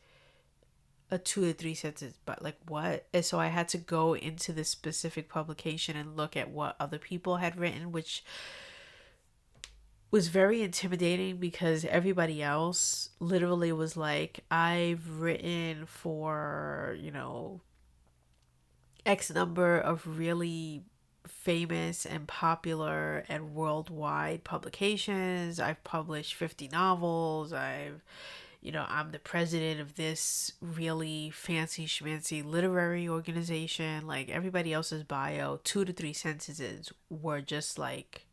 a 2 to 3 sentence? But like, what? And so I had to go into the specific publication and look at what other people had written, which was very intimidating because everybody else literally was like, I've written for, X number of really famous and popular and worldwide publications. I've published 50 novels. I'm the president of this really fancy schmancy literary organization. Like everybody else's bio, 2 to 3 sentences were just like,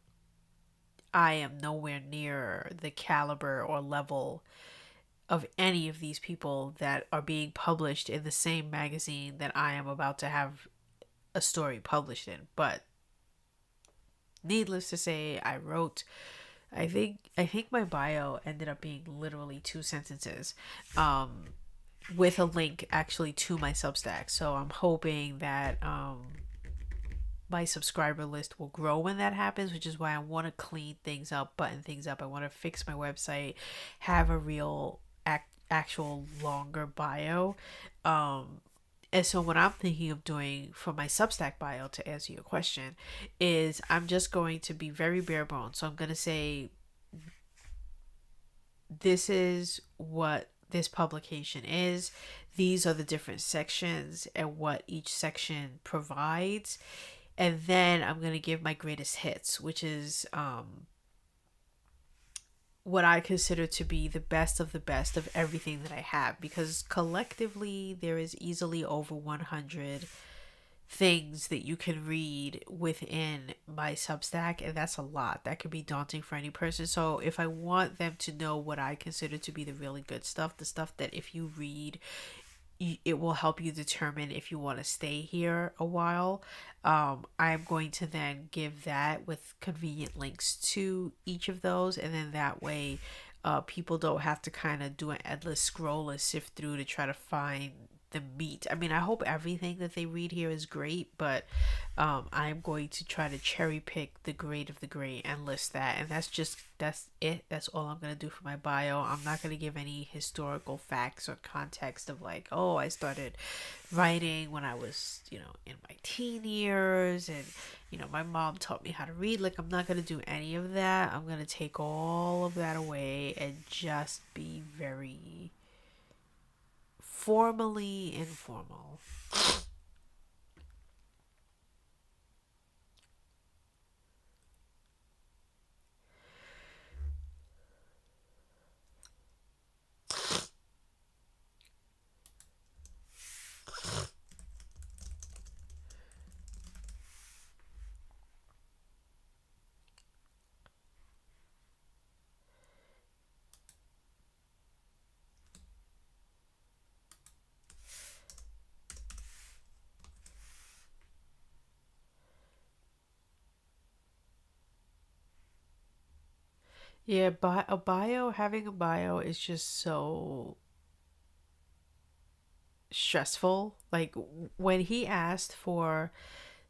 I am nowhere near the caliber or level of any of these people that are being published in the same magazine that I am about to have a story published in. But needless to say, I think my bio ended up being literally 2 sentences, with a link actually to my Substack. So I'm hoping that my subscriber list will grow when that happens, which is why I want to clean things up, button things up. I want to fix my website, have a real actual longer bio. And so what I'm thinking of doing for my Substack bio, to answer your question, is I'm just going to be very bare bones. So I'm going to say, this is what this publication is. These are the different sections and what each section provides. And then I'm going to give my greatest hits, which is what I consider to be the best of everything that I have. Because collectively, there is easily over 100 things that you can read within my Substack, and that's a lot. That could be daunting for any person. So if I want them to know what I consider to be the really good stuff, the stuff that if you read, it will help you determine if you want to stay here a while. I'm going to then give that with convenient links to each of those, and then that way people don't have to kind of do an endless scroll and sift through to try to find the meat. I mean, I hope everything that they read here is great, but I'm going to try to cherry pick the great of the great and list that. And that's it. That's all I'm going to do for my bio. I'm not going to give any historical facts or context of like, oh, I started writing when I was, in my teen years, and, my mom taught me how to read. Like, I'm not going to do any of that. I'm going to take all of that away and just be very formally informal. Yeah, but having a bio is just so stressful. Like when he asked for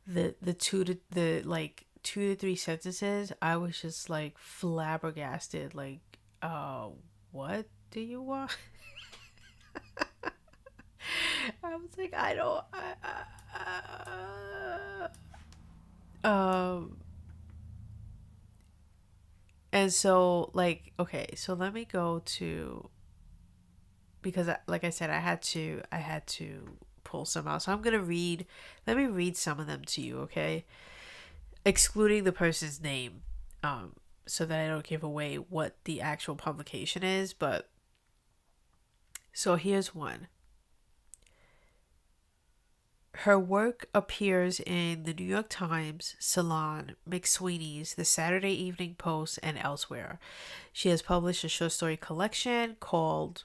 the 2 to 3 sentences, I was just like flabbergasted. Like, what do you want? I was like, I don't. Um, and so like, okay, so let me go to, because like I said, I had to pull some out. So I'm gonna read. Let me read some of them to you, okay? Excluding the person's name, so that I don't give away what the actual publication is. But so here's one. Her work appears in the New York Times, Salon, McSweeney's, the Saturday Evening Post, and elsewhere. She has published a short story collection called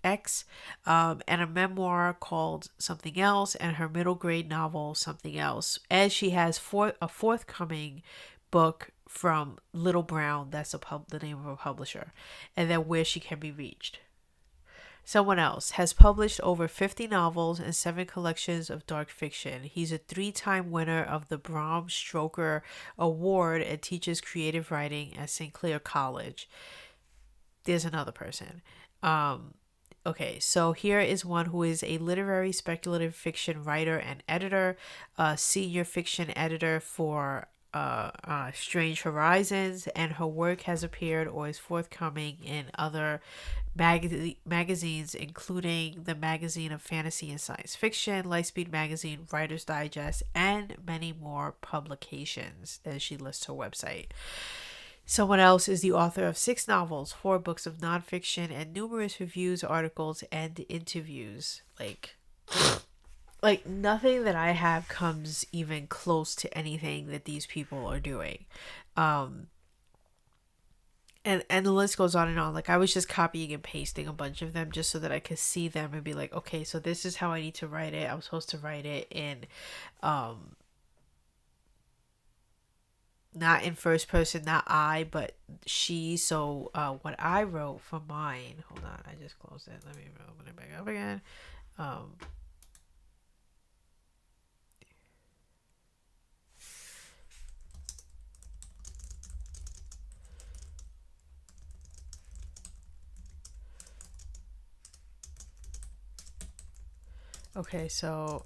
X, and a memoir called Something Else, and her middle grade novel Something Else. And she has a forthcoming book from Little Brown, that's the name of a publisher, and then Where She Can Be Reached. Someone else has published over 50 novels and 7 collections of dark fiction. He's a 3-time winner of the Bram Stoker Award and teaches creative writing at St. Clair College. There's another person. Okay, so here is one who is a literary speculative fiction writer and editor, a senior fiction editor for Strange Horizons, and her work has appeared or is forthcoming in other magazines, including the Magazine of Fantasy and Science Fiction, Lightspeed Magazine, Writer's Digest, and many more publications. Then she lists her website. Someone else is the author of 6 novels, 4 books of nonfiction, and numerous reviews, articles, and interviews. Like nothing that I have comes even close to anything that these people are doing. And the list goes on and on. Like I was just copying and pasting a bunch of them just so that I could see them and be like, okay, so this is how I need to write it. I'm supposed to write it in not in first person, not I, but she. So what I wrote for mine, hold on, I just closed it. Let me open it back up again. Okay, so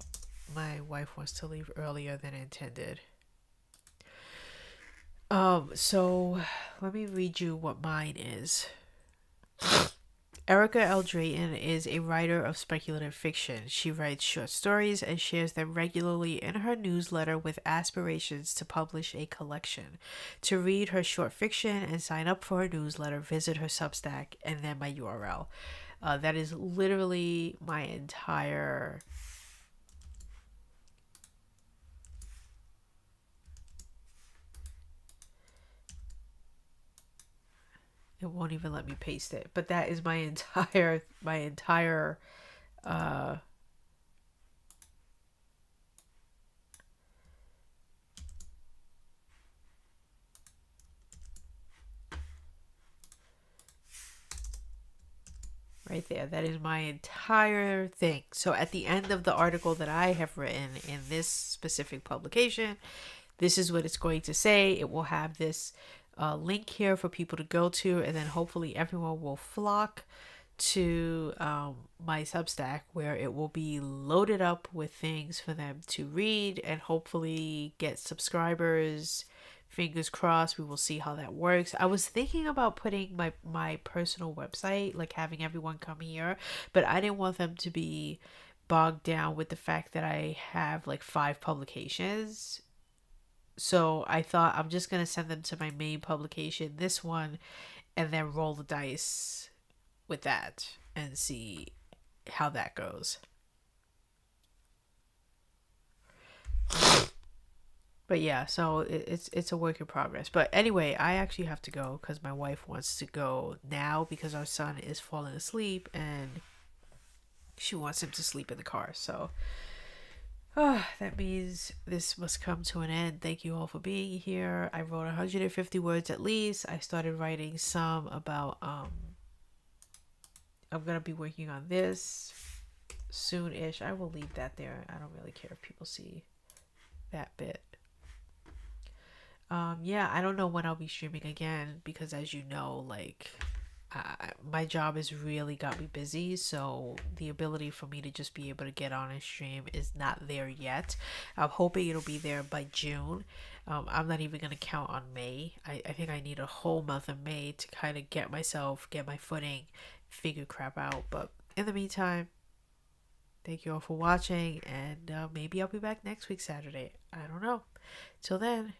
my wife wants to leave earlier than intended. So let me read you what mine is. Erica L. Drayton is a writer of speculative fiction. She writes short stories and shares them regularly in her newsletter with aspirations to publish a collection. To read her short fiction and sign up for her newsletter, visit her Substack and then my URL. That is literally my entire it won't even let me paste it, but that is my entire uh right there. That is my entire thing. So at the end of the article that I have written in this specific publication, this is what it's going to say. It will have this link here for people to go to, and then hopefully everyone will flock to my Substack, where it will be loaded up with things for them to read and hopefully get subscribers. Fingers crossed, we will see how that works. I was thinking about putting my personal website, like having everyone come here, but I didn't want them to be bogged down with the fact that I have like 5 publications. So I thought I'm just going to send them to my main publication, this one, and then roll the dice with that and see how that goes. But yeah, so it's a work in progress. But anyway, I actually have to go because my wife wants to go now because our son is falling asleep and she wants him to sleep in the car. So that means this must come to an end. Thank you all for being here. I wrote 150 words at least. I started writing some about I'm gonna be working on this soon-ish. I will leave that there. I don't really care if people see that bit. Yeah, I don't know when I'll be streaming again because, as you know, like my job has really got me busy, so the ability for me to just be able to get on and stream is not there yet. I'm hoping it'll be there by June. I'm not even gonna count on May. I think I need a whole month of May to kind of get my footing, figure crap out. But in the meantime, thank you all for watching, and maybe I'll be back next week Saturday. I don't know. Till then.